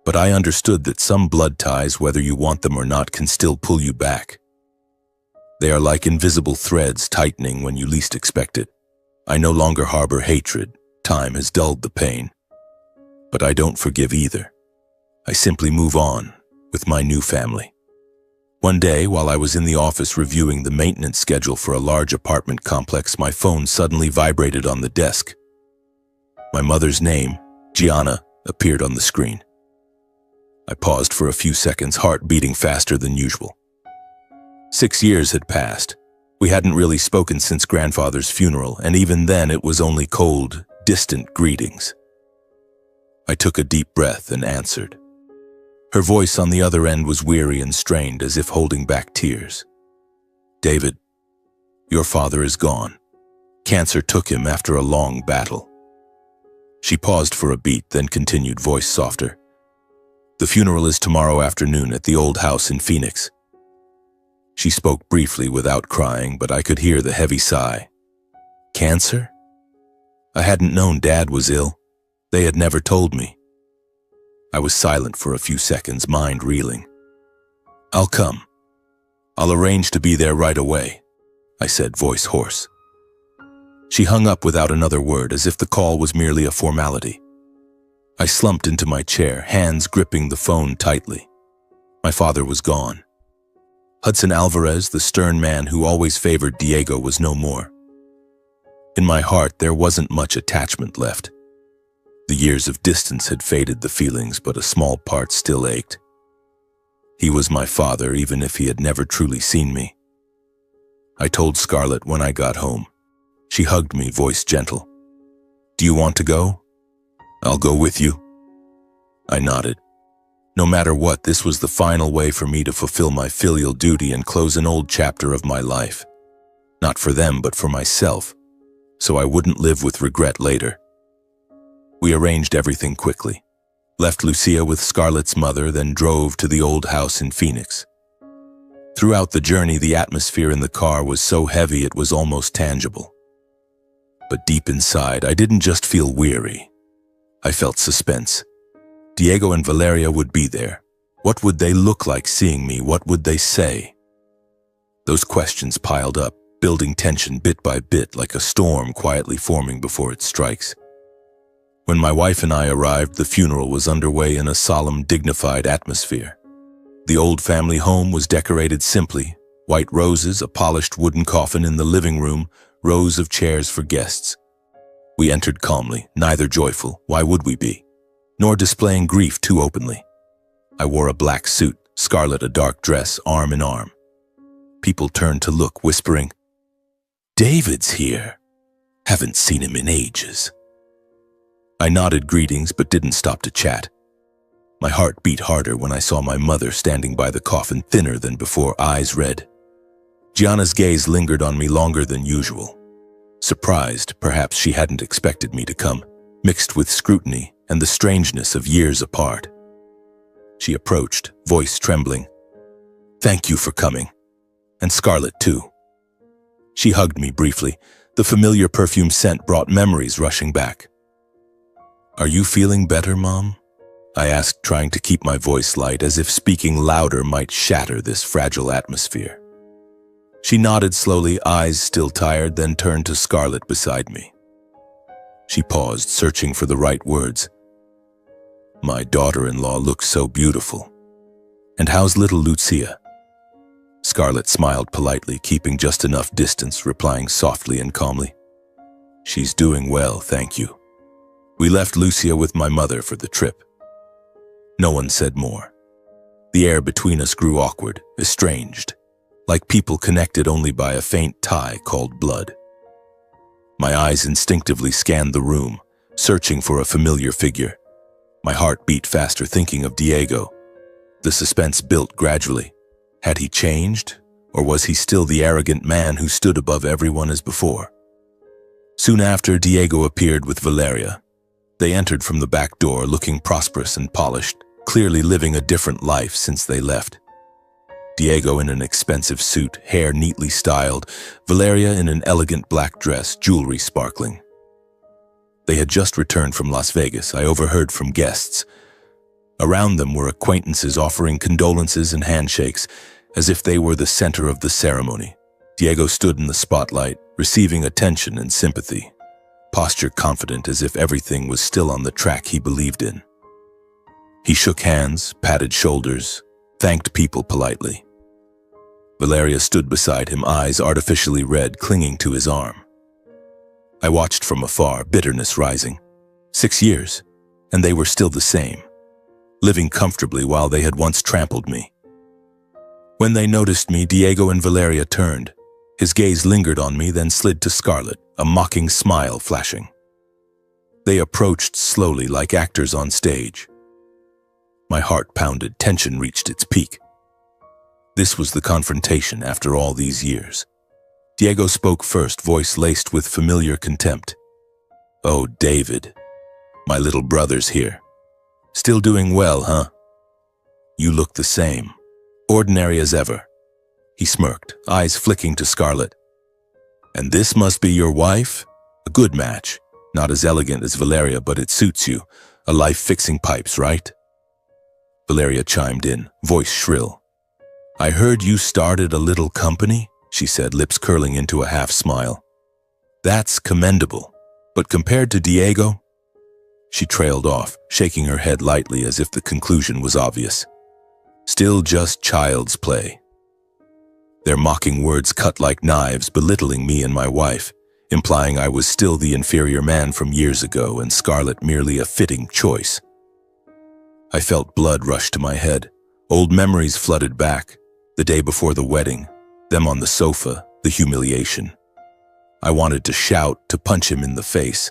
[SPEAKER 1] But I understood that some blood ties, whether you want them or not, can still pull you back. They are like invisible threads tightening when you least expect it. I no longer harbor hatred. Time has dulled the pain. But I don't forgive either. I simply move on with my new family. One day, while I was in the office reviewing the maintenance schedule for a large apartment complex, my phone suddenly vibrated on the desk. My mother's name, Gianna, appeared on the screen. I paused for a few seconds, heart beating faster than usual. 6 years had passed. We hadn't really spoken since grandfather's funeral, and even then it was only cold, distant greetings. I took a deep breath and answered. Her voice on the other end was weary and strained, as if holding back tears. David, your father is gone. Cancer took him after a long battle. She paused for a beat, then continued, voice softer. The funeral is tomorrow afternoon at the old house in Phoenix. She spoke briefly without crying, but I could hear the heavy sigh. Cancer? I hadn't known Dad was ill. They had never told me. I was silent for a few seconds, mind reeling. I'll come. I'll arrange to be there right away, I said, voice hoarse. She hung up without another word, as if the call was merely a formality. I slumped into my chair, hands gripping the phone tightly. My father was gone. Hudson Alvarez, the stern man who always favored Diego, was no more. In my heart, there wasn't much attachment left. The years of distance had faded the feelings, but a small part still ached. He was my father, even if he had never truly seen me. I told Scarlett when I got home. She hugged me, voice gentle. Do you want to go? I'll go with you. I nodded. No matter what, this was the final way for me to fulfill my filial duty and close an old chapter of my life. Not for them, but for myself, so I wouldn't live with regret later. We arranged everything quickly, left Lucia with Scarlett's mother, then drove to the old house in Phoenix. Throughout the journey, the atmosphere in the car was so heavy it was almost tangible. But deep inside, I didn't just feel weary. I felt suspense. Diego and Valeria would be there. What would they look like seeing me? What would they say? Those questions piled up, building tension bit by bit, like a storm quietly forming before it strikes. When my wife and I arrived, the funeral was underway in a solemn, dignified atmosphere. The old family home was decorated simply: white roses, a polished wooden coffin in the living room, rows of chairs for guests. We entered calmly, neither joyful, why would we be, nor displaying grief too openly. I wore a black suit, Scarlett a dark dress, arm in arm. People turned to look, whispering, "David's here. Haven't seen him in ages." I nodded greetings but didn't stop to chat. My heart beat harder when I saw my mother standing by the coffin, thinner than before, eyes red. Gianna's gaze lingered on me longer than usual. Surprised, perhaps she hadn't expected me to come, mixed with scrutiny and the strangeness of years apart. She approached, voice trembling. "Thank you for coming. And Scarlett, too." She hugged me briefly, The familiar perfume scent brought memories rushing back. "Are you feeling better, Mom?" I asked, trying to keep my voice light, as if speaking louder might shatter this fragile atmosphere. She nodded slowly, eyes still tired, then turned to Scarlett beside me. She paused, searching for the right words. "My daughter-in-law looks so beautiful. And how's little Lucia?" Scarlett smiled politely, keeping just enough distance, replying softly and calmly. "She's doing well, thank you. We left Lucia with my mother for the trip." No one said more. The air between us grew awkward, estranged, like people connected only by a faint tie called blood. My eyes instinctively scanned the room, searching for a familiar figure. My heart beat faster, thinking of Diego. The suspense built gradually. Had he changed, or was he still the arrogant man who stood above everyone as before? Soon after, Diego appeared with Valeria. They entered from the back door, looking prosperous and polished, clearly living a different life since they left. Diego in an expensive suit, hair neatly styled, Valeria in an elegant black dress, jewelry sparkling. They had just returned from Las Vegas, I overheard from guests. Around them were acquaintances offering condolences and handshakes, as if they were the center of the ceremony. Diego stood in the spotlight, receiving attention and sympathy, posture confident as if everything was still on the track he believed in. He shook hands, patted shoulders, thanked people politely. Valeria stood beside him, eyes artificially red, clinging to his arm. I watched from afar, bitterness rising. 6 years, and they were still the same, living comfortably while they had once trampled me. When they noticed me, Diego and Valeria turned. His gaze lingered on me, then slid to Scarlett, a mocking smile flashing. They approached slowly, like actors on stage. My heart pounded, tension reached its peak. This was the confrontation after all these years. Diego spoke first, voice laced with familiar contempt. "Oh, David, my little brother's here. Still doing well, huh? You look the same, ordinary as ever." He smirked, eyes flicking to Scarlett. "And this must be your wife? A good match. Not as elegant as Valeria, but it suits you. A life fixing pipes, right?" Valeria chimed in, voice shrill. "I heard you started a little company," she said, lips curling into a half smile. "That's commendable. But compared to Diego?" She trailed off, shaking her head lightly as if the conclusion was obvious. "Still just child's play." Their mocking words cut like knives, belittling me and my wife, implying I was still the inferior man from years ago and Scarlett merely a fitting choice. I felt blood rush to my head. Old memories flooded back. The day before the wedding, them on the sofa, the humiliation. I wanted to shout, to punch him in the face.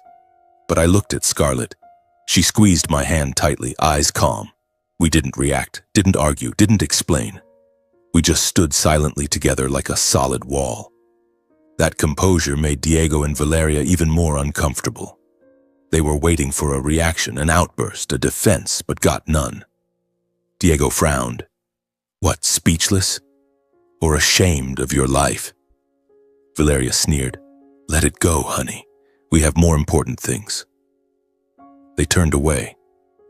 [SPEAKER 1] But I looked at Scarlett. She squeezed my hand tightly, eyes calm. We didn't react, didn't argue, didn't explain. We just stood silently together like a solid wall. That composure made Diego and Valeria even more uncomfortable. They were waiting for a reaction, an outburst, a defense, but got none. Diego frowned. "What, speechless? Or ashamed of your life?" Valeria sneered. "Let it go, honey. We have more important things." They turned away,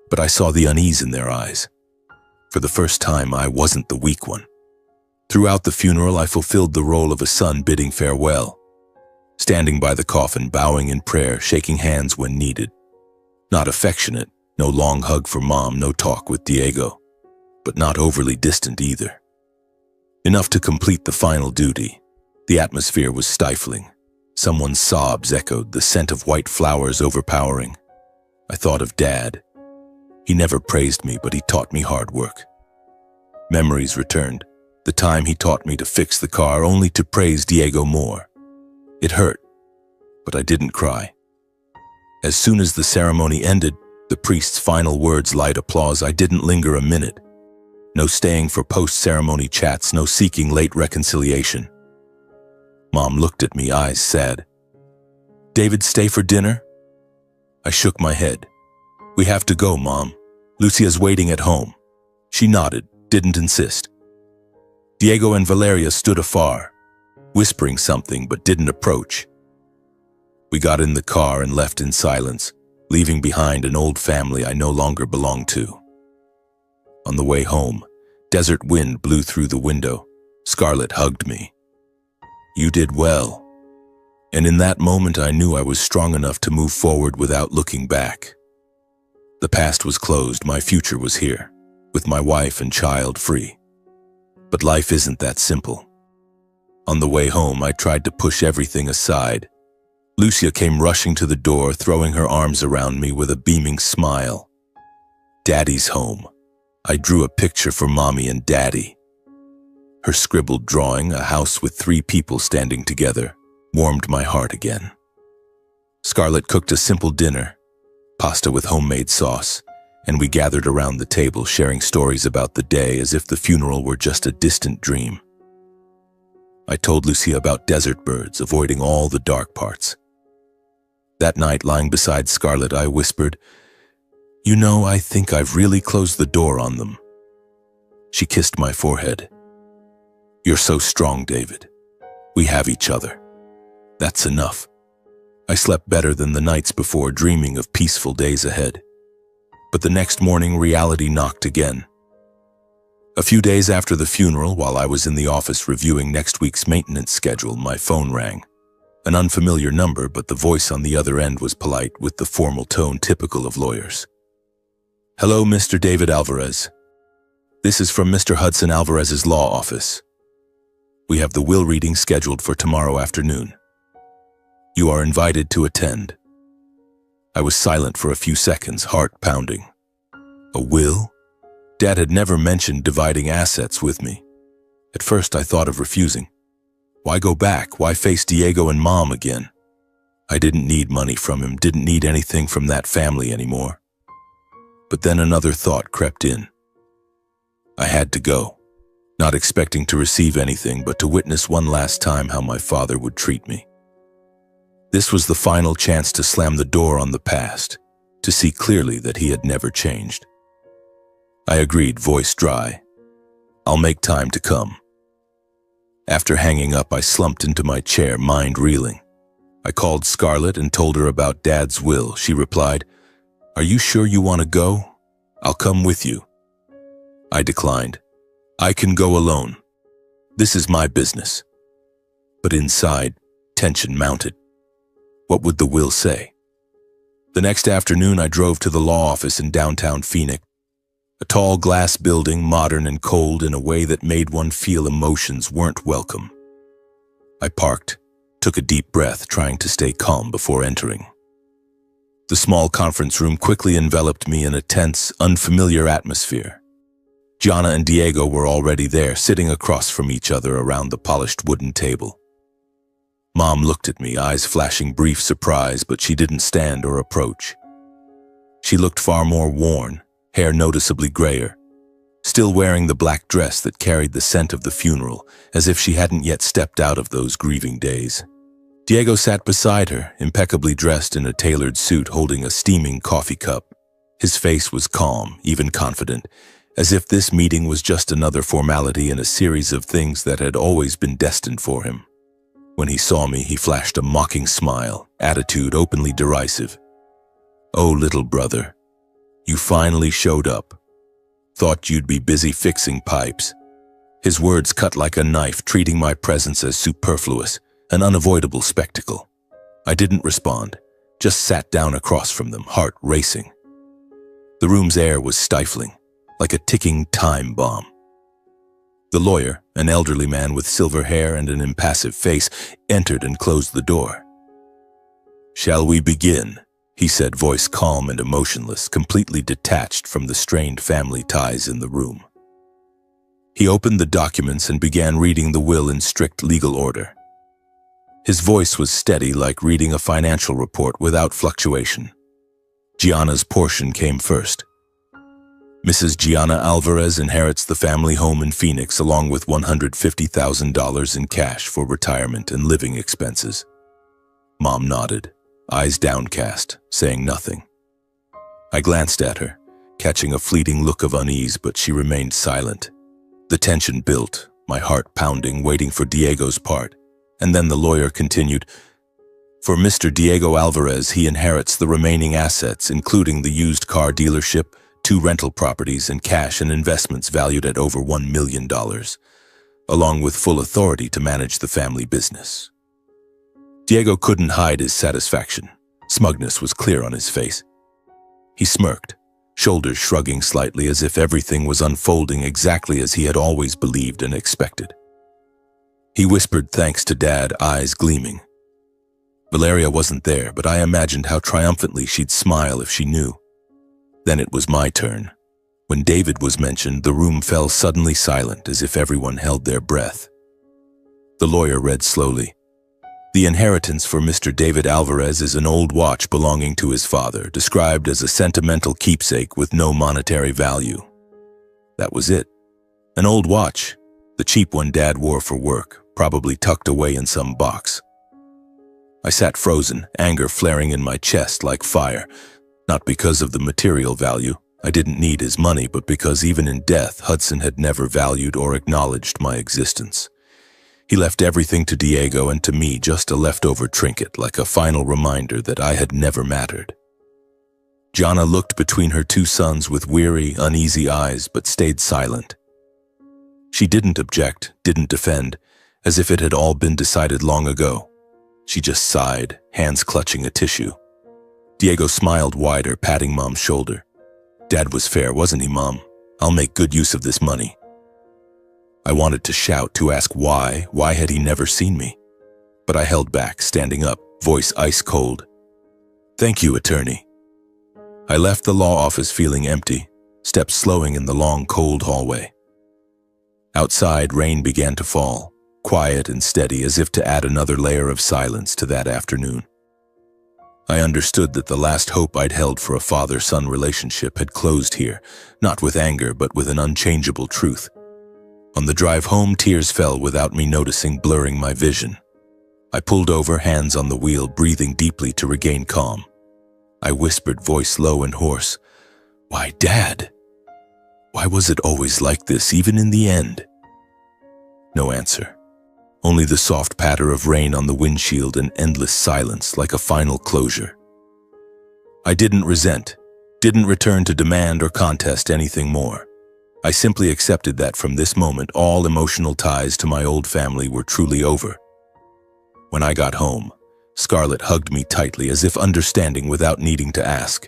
[SPEAKER 1] but I saw the unease in their eyes. For the first time, I wasn't the weak one. Throughout the funeral, I fulfilled the role of a son bidding farewell, standing by the coffin, bowing in prayer, shaking hands when needed. Not affectionate, no long hug for Mom, no talk with Diego, but not overly distant either. Enough to complete the final duty. The atmosphere was stifling. Someone's sobs echoed, the scent of white flowers overpowering. I thought of Dad. He never praised me, but he taught me hard work. Memories returned. The time he taught me to fix the car, only to praise Diego more. It hurt, but I didn't cry. As soon as the ceremony ended, the priest's final words light applause, I didn't linger a minute. No staying for post-ceremony chats, no seeking late reconciliation. Mom looked at me, eyes sad. "David, stay for dinner?" I shook my head. "We have to go, Mom. Lucia's waiting at home." She nodded, didn't insist. Diego and Valeria stood afar, whispering something but didn't approach. We got in the car and left in silence, leaving behind an old family I no longer belonged to. On the way home, desert wind blew through the window. Scarlett hugged me. "You did well." And in that moment I knew I was strong enough to move forward without looking back. The past was closed, my future was here, with my wife and child free. But life isn't that simple. On the way home, I tried to push everything aside. Lucia came rushing to the door, throwing her arms around me with a beaming smile. "Daddy's home." I drew a picture for Mommy and Daddy. Her scribbled drawing, a house with 3 people standing together, warmed my heart again. Scarlett cooked a simple dinner, pasta with homemade sauce, and we gathered around the table sharing stories about the day as if the funeral were just a distant dream. I told Lucia about desert birds, avoiding all the dark parts. That night, lying beside Scarlett, I whispered, "You know, I think I've really closed the door on them." She kissed my forehead. "You're so strong, David. We have each other. That's enough." I slept better than the nights before, dreaming of peaceful days ahead. But the next morning, reality knocked again. A few days after the funeral, while I was in the office reviewing next week's maintenance schedule, my phone rang. An unfamiliar number, but the voice on the other end was polite, with the formal tone typical of lawyers. "Hello, Mr. David Alvarez. This is from Mr. Hudson Alvarez's law office. We have the will reading scheduled for tomorrow afternoon. You are invited to attend." I was silent for a few seconds, heart pounding. A will? Dad had never mentioned dividing assets with me. At first I thought of refusing. Why go back? Why face Diego and Mom again? I didn't need money from him, didn't need anything from that family anymore. But then another thought crept in. I had to go, not expecting to receive anything, but to witness one last time how my father would treat me. This was the final chance to slam the door on the past, to see clearly that he had never changed. I agreed, voice dry. "I'll make time to come." After hanging up, I slumped into my chair, mind reeling. I called Scarlett and told her about Dad's will. She replied, "Are you sure you want to go? I'll come with you." I declined. "I can go alone. This is my business." But inside, tension mounted. What would the will say? The next afternoon, I drove to the law office in downtown Phoenix. A tall glass building, modern and cold in a way that made one feel emotions weren't welcome. I parked, took a deep breath, trying to stay calm before entering. The small conference room quickly enveloped me in a tense, unfamiliar atmosphere. Gianna and Diego were already there, sitting across from each other around the polished wooden table. Mom looked at me, eyes flashing brief surprise, but she didn't stand or approach. She looked far more worn, hair noticeably grayer, still wearing the black dress that carried the scent of the funeral, as if she hadn't yet stepped out of those grieving days. Diego sat beside her, impeccably dressed in a tailored suit, holding a steaming coffee cup. His face was calm, even confident, as if this meeting was just another formality in a series of things that had always been destined for him. When he saw me, he flashed a mocking smile, attitude openly derisive. "Oh, little brother, you finally showed up. Thought you'd be busy fixing pipes." His words cut like a knife, treating my presence as superfluous, an unavoidable spectacle. I didn't respond, just sat down across from them, heart racing. The room's air was stifling, like a ticking time bomb. The lawyer, an elderly man with silver hair and an impassive face, entered and closed the door. "Shall we begin?" he said, voice calm and emotionless, completely detached from the strained family ties in the room. He opened the documents and began reading the will in strict legal order. His voice was steady, like reading a financial report without fluctuation. Gianna's portion came first. Mrs. Gianna Alvarez inherits the family home in Phoenix along with $150,000 in cash for retirement and living expenses. Mom nodded, eyes downcast, saying nothing. I glanced at her, catching a fleeting look of unease, but she remained silent. The tension built, my heart pounding, waiting for Diego's part, and then the lawyer continued, For Mr. Diego Alvarez, he inherits the remaining assets, including the used car dealership, 2 rental properties, and cash and investments valued at over $1 million, along with full authority to manage the family business. Diego couldn't hide his satisfaction. Smugness was clear on his face. He smirked, shoulders shrugging slightly as if everything was unfolding exactly as he had always believed and expected. He whispered thanks to Dad, eyes gleaming. Valeria wasn't there, but I imagined how triumphantly she'd smile if she knew. Then it was my turn. When David was mentioned, the room fell suddenly silent as if everyone held their breath. The lawyer read slowly. The inheritance for Mr. David Alvarez is an old watch belonging to his father, described as a sentimental keepsake with no monetary value. That was it. An old watch, the cheap one Dad wore for work, probably tucked away in some box. I sat frozen, anger flaring in my chest like fire, not because of the material value. I didn't need his money, but because even in death, Hudson had never valued or acknowledged my existence. He left everything to Diego and to me, just a leftover trinket, like a final reminder that I had never mattered. Jana looked between her 2 sons with weary, uneasy eyes, but stayed silent. She didn't object, didn't defend, as if it had all been decided long ago. She just sighed, hands clutching a tissue. Diego smiled wider, patting Mom's shoulder. Dad was fair, wasn't he, Mom? I'll make good use of this money. I wanted to shout, to ask why had he never seen me? But I held back, standing up, voice ice cold. Thank you, attorney. I left the law office feeling empty, steps slowing in the long, cold hallway. Outside, rain began to fall, quiet and steady, as if to add another layer of silence to that afternoon. I understood that the last hope I'd held for a father-son relationship had closed here, not with anger, but with an unchangeable truth. On the drive home, tears fell without me noticing, blurring my vision. I pulled over, hands on the wheel, breathing deeply to regain calm. I whispered, voice low and hoarse, "Why, Dad? Why was it always like this, even in the end?" No answer. Only the soft patter of rain on the windshield and endless silence, like a final closure. I didn't resent, didn't return to demand or contest anything more. I simply accepted that from this moment, all emotional ties to my old family were truly over. When I got home, Scarlett hugged me tightly, as if understanding without needing to ask.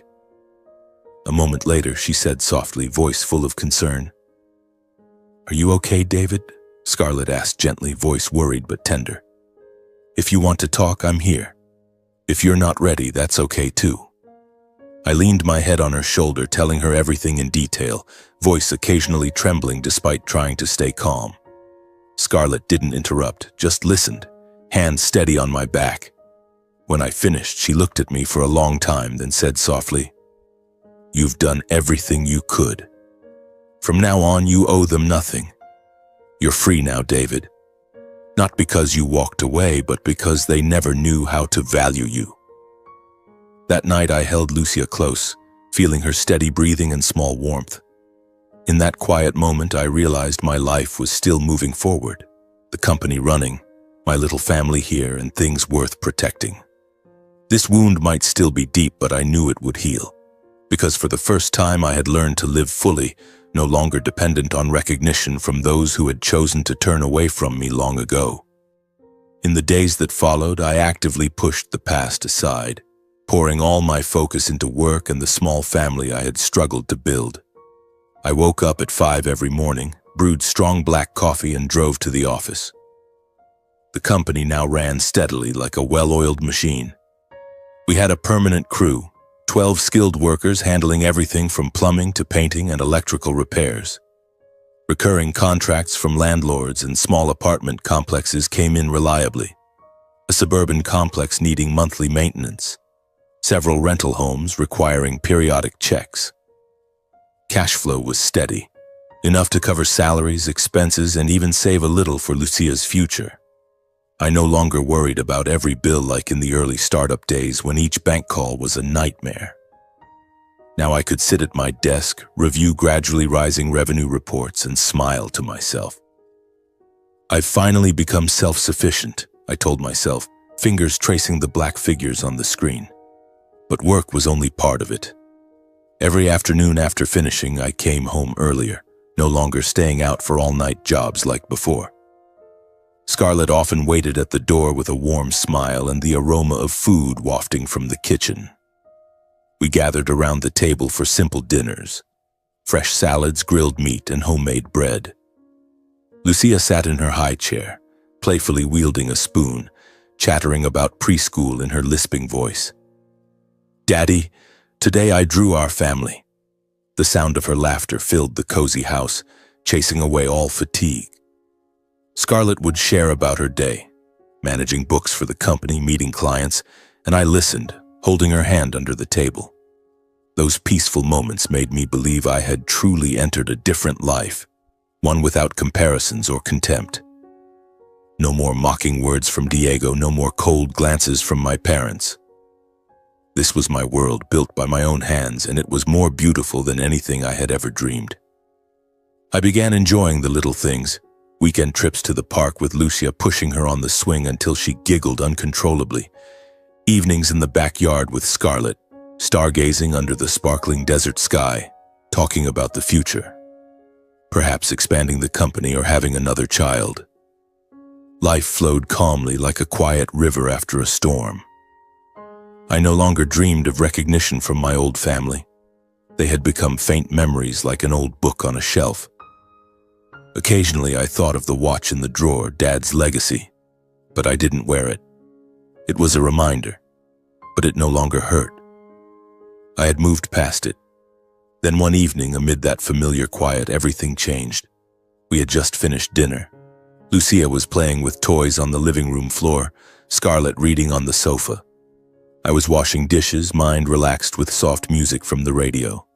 [SPEAKER 1] A moment later, she said softly, voice full of concern, "Are you okay, David?" Scarlett asked gently, voice worried but tender. "If you want to talk, I'm here. If you're not ready, that's okay too." I leaned my head on her shoulder, telling her everything in detail, voice occasionally trembling despite trying to stay calm. Scarlett didn't interrupt, just listened, hands steady on my back. When I finished, she looked at me for a long time, then said softly, "You've done everything you could. From now on, you owe them nothing. You're free now, David. Not because you walked away, but because they never knew how to value you." That night, I held Lucia close, feeling her steady breathing and small warmth. In that quiet moment, I realized my life was still moving forward, the company running, my little family here, and things worth protecting. This wound might still be deep, but I knew it would heal, because for the first time I had learned to live fully, no longer dependent on recognition from those who had chosen to turn away from me long ago. In the days that followed, I actively pushed the past aside, pouring all my focus into work and the small family I had struggled to build. I woke up at 5 every morning, brewed strong black coffee, and drove to the office. The company now ran steadily like a well-oiled machine. We had a permanent crew, 12 skilled workers handling everything from plumbing to painting and electrical repairs. Recurring contracts from landlords and small apartment complexes came in reliably. A suburban complex needing monthly maintenance. Several rental homes requiring periodic checks. Cash flow was steady, enough to cover salaries, expenses, and even save a little for Lucia's future. I no longer worried about every bill like in the early startup days when each bank call was a nightmare. Now I could sit at my desk, review gradually rising revenue reports, and smile to myself. I've finally become self-sufficient, I told myself, fingers tracing the black figures on the screen. But work was only part of it. Every afternoon after finishing, I came home earlier, no longer staying out for all-night jobs like before. Scarlett often waited at the door with a warm smile and the aroma of food wafting from the kitchen. We gathered around the table for simple dinners, fresh salads, grilled meat, and homemade bread. Lucia sat in her high chair, playfully wielding a spoon, chattering about preschool in her lisping voice. "Daddy, today I drew our family." The sound of her laughter filled the cozy house, chasing away all fatigue. Scarlett would share about her day, managing books for the company, meeting clients, and I listened, holding her hand under the table. Those peaceful moments made me believe I had truly entered a different life, one without comparisons or contempt. No more mocking words from Diego, no more cold glances from my parents. This was my world, built by my own hands, and it was more beautiful than anything I had ever dreamed. I began enjoying the little things, weekend trips to the park with Lucia pushing her on the swing until she giggled uncontrollably, evenings in the backyard with Scarlett, stargazing under the sparkling desert sky, talking about the future, perhaps expanding the company or having another child. Life flowed calmly like a quiet river after a storm. I no longer dreamed of recognition from my old family. They had become faint memories like an old book on a shelf. Occasionally I thought of the watch in the drawer, Dad's legacy, but I didn't wear it. It was a reminder, but it no longer hurt. I had moved past it. Then one evening, amid that familiar quiet, everything changed. We had just finished dinner. Lucia was playing with toys on the living room floor, Scarlett reading on the sofa. I was washing dishes, mind relaxed with soft music from the radio.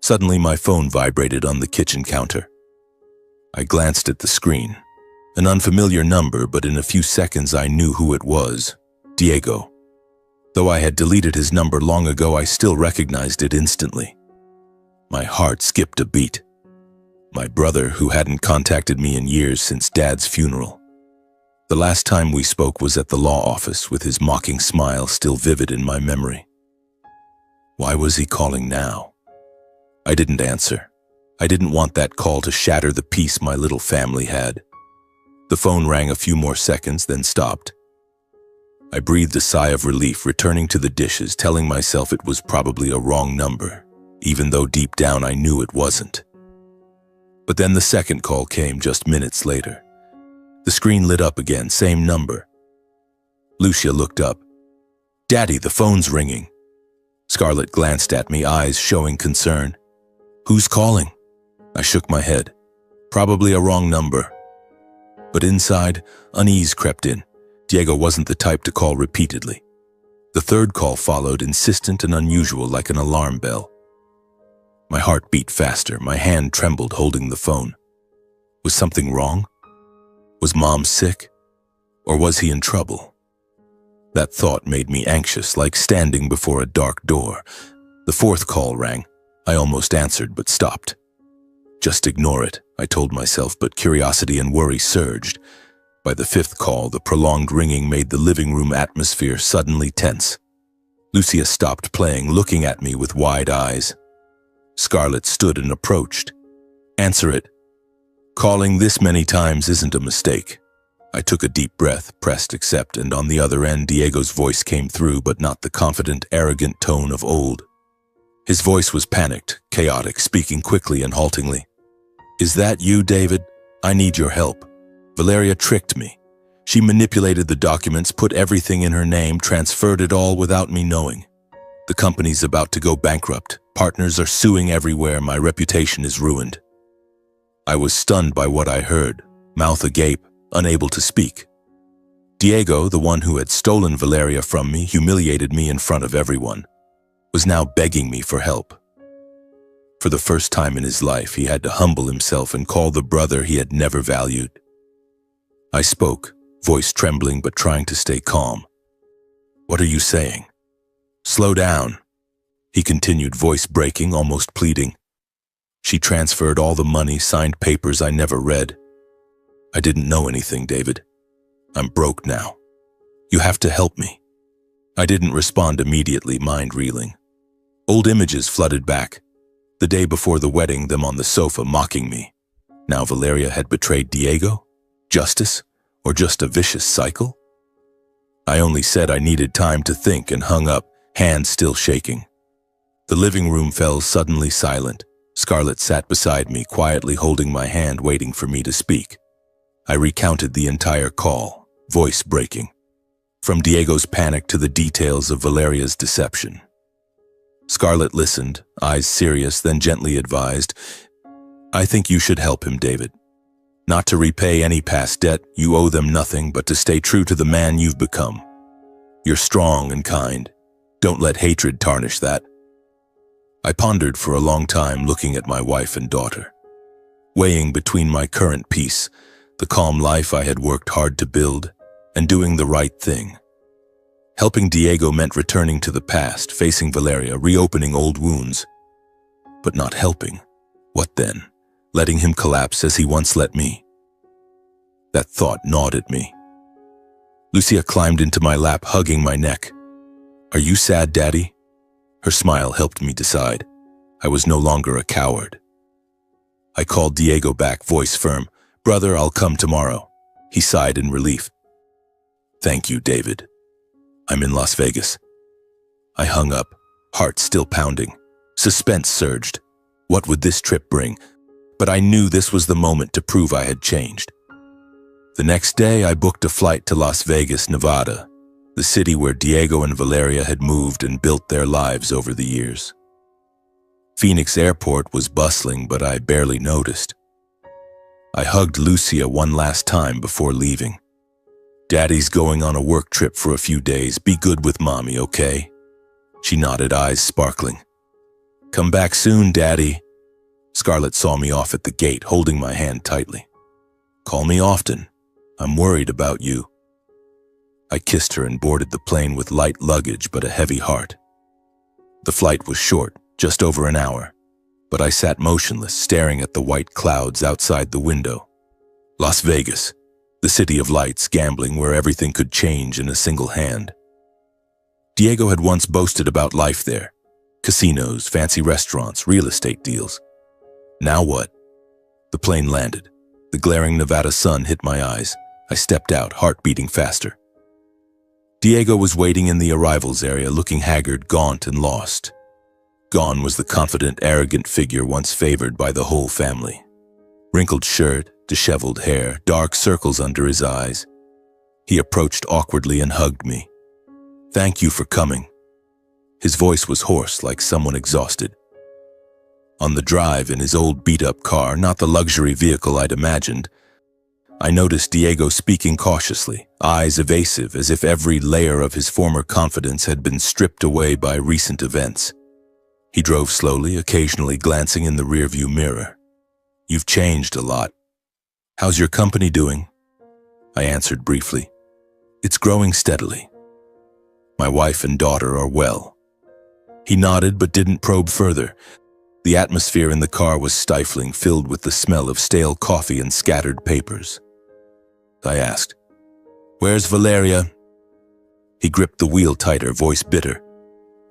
[SPEAKER 1] Suddenly my phone vibrated on the kitchen counter. I glanced at the screen. An unfamiliar number, but in a few seconds I knew who it was. Diego. Though I had deleted his number long ago, I still recognized it instantly. My heart skipped a beat. My brother, who hadn't contacted me in years since Dad's funeral. The last time we spoke was at the law office, with his mocking smile still vivid in my memory. Why was he calling now? I didn't answer. I didn't want that call to shatter the peace my little family had. The phone rang a few more seconds, then stopped. I breathed a sigh of relief, returning to the dishes, telling myself it was probably a wrong number, even though deep down I knew it wasn't. But then the second call came just minutes later. The screen lit up again, same number. Lucia looked up. "Daddy, the phone's ringing." Scarlett glanced at me, eyes showing concern. "Who's calling?" I shook my head. Probably a wrong number. But inside, unease crept in. Diego wasn't the type to call repeatedly. The third call followed, insistent and unusual, like an alarm bell. My heart beat faster, my hand trembled holding the phone. Was something wrong? Was Mom sick? Or was he in trouble? That thought made me anxious, like standing before a dark door. The fourth call rang. I almost answered, but stopped. Just ignore it, I told myself, but curiosity and worry surged. By the fifth call, the prolonged ringing made the living room atmosphere suddenly tense. Lucia stopped playing, looking at me with wide eyes. Scarlett stood and approached. "Answer it. Calling this many times isn't a mistake." I took a deep breath, pressed accept, and on the other end, Diego's voice came through, but not the confident, arrogant tone of old. His voice was panicked, chaotic, speaking quickly and haltingly. "Is that you, David? I need your help. Valeria tricked me. She manipulated the documents, put everything in her name, transferred it all without me knowing. The company's about to go bankrupt. Partners are suing everywhere. My reputation is ruined." I was stunned by what I heard, mouth agape, unable to speak. Diego, the one who had stolen Valeria from me, humiliated me in front of everyone, was now begging me for help. For the first time in his life, he had to humble himself and call the brother he had never valued. I spoke, voice trembling but trying to stay calm. "What are you saying?" "Slow down," he continued, voice breaking, almost pleading. "She transferred all the money, signed papers I never read. I didn't know anything, David. I'm broke now. You have to help me." I didn't respond immediately, mind reeling. Old images flooded back. The day before the wedding, them on the sofa mocking me. Now Valeria had betrayed Diego? Justice? Or just a vicious cycle? I only said I needed time to think and hung up, hands still shaking. The living room fell suddenly silent. Scarlett sat beside me, quietly holding my hand, waiting for me to speak. I recounted the entire call, voice breaking. From Diego's panic to the details of Valeria's deception. Scarlett listened, eyes serious, then gently advised, "I think you should help him, David. Not to repay any past debt, you owe them nothing, but to stay true to the man you've become. You're strong and kind. Don't let hatred tarnish that." I pondered for a long time, looking at my wife and daughter, weighing between my current peace, the calm life I had worked hard to build, and doing the right thing. Helping Diego meant returning to the past, facing Valeria, reopening old wounds. But not helping. What then? Letting him collapse as he once let me? That thought gnawed at me. Lucia climbed into my lap, hugging my neck. "Are you sad, Daddy?" Her smile helped me decide. I was no longer a coward. I called Diego back, voice firm. "Brother, I'll come tomorrow." He sighed in relief. "Thank you, David. I'm in Las Vegas." I hung up, heart still pounding. Suspense surged. What would this trip bring? But I knew this was the moment to prove I had changed. The next day, I booked a flight to Las Vegas, Nevada, the city where Diego and Valeria had moved and built their lives over the years. Phoenix Airport was bustling, but I barely noticed. I hugged Lucia one last time before leaving. "Daddy's going on a work trip for a few days. Be good with Mommy, okay?" She nodded, eyes sparkling. "Come back soon, Daddy." Scarlett saw me off at the gate, holding my hand tightly. "Call me often. I'm worried about you." I kissed her and boarded the plane with light luggage but a heavy heart. The flight was short, just over an hour, but I sat motionless, staring at the white clouds outside the window. Las Vegas, the city of lights, gambling, where everything could change in a single hand. Diego had once boasted about life there. Casinos, fancy restaurants, real estate deals. Now what? The plane landed. The glaring Nevada sun hit my eyes. I stepped out, heart beating faster. Diego was waiting in the arrivals area, looking haggard, gaunt, and lost. Gone was the confident, arrogant figure once favored by the whole family. Wrinkled shirt, disheveled hair, dark circles under his eyes. He approached awkwardly and hugged me. "Thank you for coming." His voice was hoarse, like someone exhausted. On the drive in his old beat-up car, not the luxury vehicle I'd imagined, I noticed Diego speaking cautiously, eyes evasive, as if every layer of his former confidence had been stripped away by recent events. He drove slowly, occasionally glancing in the rearview mirror. "You've changed a lot. How's your company doing?" I answered briefly. "It's growing steadily. My wife and daughter are well." He nodded but didn't probe further. The atmosphere in the car was stifling, filled with the smell of stale coffee and scattered papers. I asked, "Where's Valeria?" He gripped the wheel tighter, voice bitter.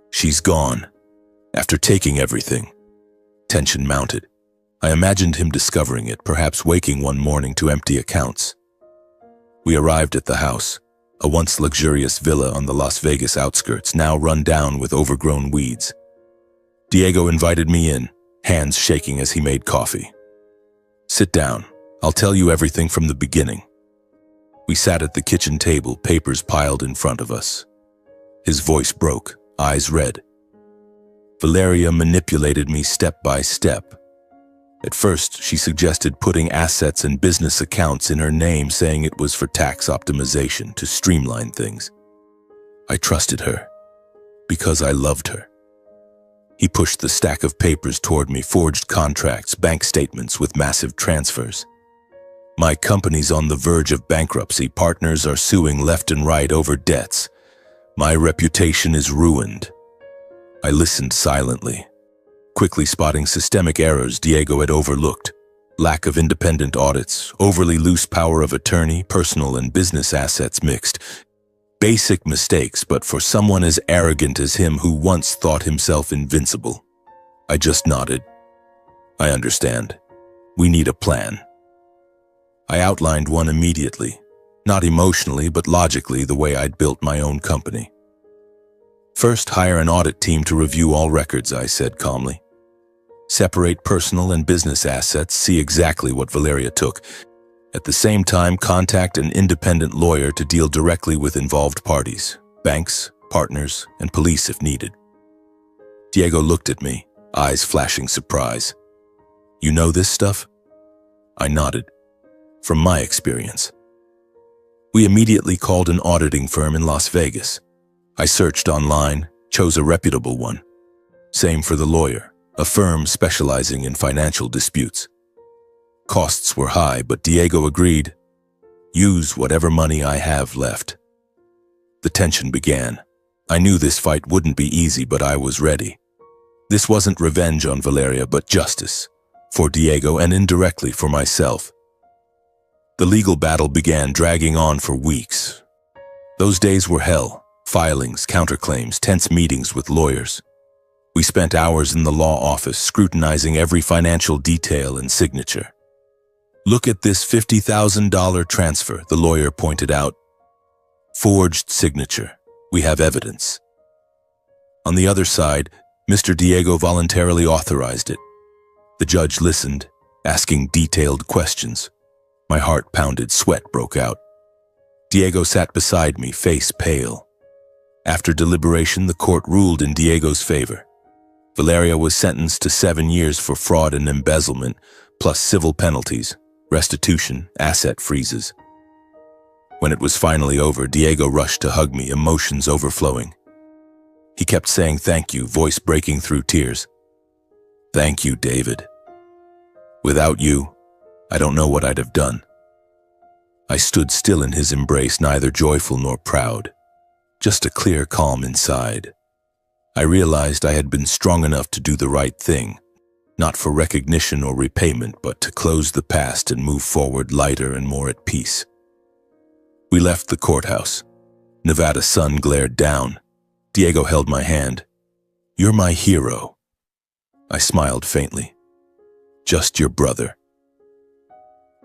[SPEAKER 1] "She's gone. After taking everything." Tension mounted. I imagined him discovering it, perhaps waking one morning to empty accounts. We arrived at the house, a once luxurious villa on the Las Vegas outskirts, now run down with overgrown weeds. Diego invited me in, hands shaking as he made coffee. "Sit down. I'll tell you everything from the beginning." We sat at the kitchen table, papers piled in front of us. His voice broke, eyes red. Valeria manipulated me step by step. At first, she suggested putting assets and business accounts in her name, saying it was for tax optimization, to streamline things. I trusted her, because I loved her. He pushed the stack of papers toward me, forged contracts, bank statements with massive transfers. "My company's on the verge of bankruptcy. Partners are suing left and right over debts. My reputation is ruined." I listened silently, quickly spotting systemic errors Diego had overlooked. Lack of independent audits, overly loose power of attorney, personal and business assets mixed. Basic mistakes, but for someone as arrogant as him who once thought himself invincible. I just nodded. I understand. We need a plan. I outlined one immediately, not emotionally but logically, the way I'd built my own company. First, hire an audit team to review all records, I said calmly. Separate personal and business assets, see exactly what Valeria took. At the same time, contact an independent lawyer to deal directly with involved parties, banks, partners, and police if needed. Diego looked at me, eyes flashing surprise. You know this stuff? I nodded. From my experience. We immediately called an auditing firm in Las Vegas. I searched online, chose a reputable one. Same for the lawyer, a firm specializing in financial disputes. Costs were high, but Diego agreed. Use whatever money I have left. The tension began. I knew this fight wouldn't be easy, but I was ready. This wasn't revenge on Valeria, but justice. For Diego and indirectly for myself. The legal battle began, dragging on for weeks. Those days were hell. Filings, counterclaims, tense meetings with lawyers. We spent hours in the law office scrutinizing every financial detail and signature. Look at this $50,000 transfer, the lawyer pointed out. Forged signature. We have evidence. On the other side, Mr. Diego voluntarily authorized it. The judge listened, asking detailed questions. My heart pounded, sweat broke out. Diego sat beside me, face pale. After deliberation, the court ruled in Diego's favor. Valeria was sentenced to 7 years for fraud and embezzlement, plus civil penalties, restitution, asset freezes. When it was finally over, Diego rushed to hug me, emotions overflowing. He kept saying thank you, voice breaking through tears. Thank you, David. Without you, I don't know what I'd have done. I stood still in his embrace, neither joyful nor proud, just a clear calm inside. I realized I had been strong enough to do the right thing, not for recognition or repayment, but to close the past and move forward lighter and more at peace. We left the courthouse. Nevada's sun glared down. Diego held my hand. You're my hero. I smiled faintly. Just your brother.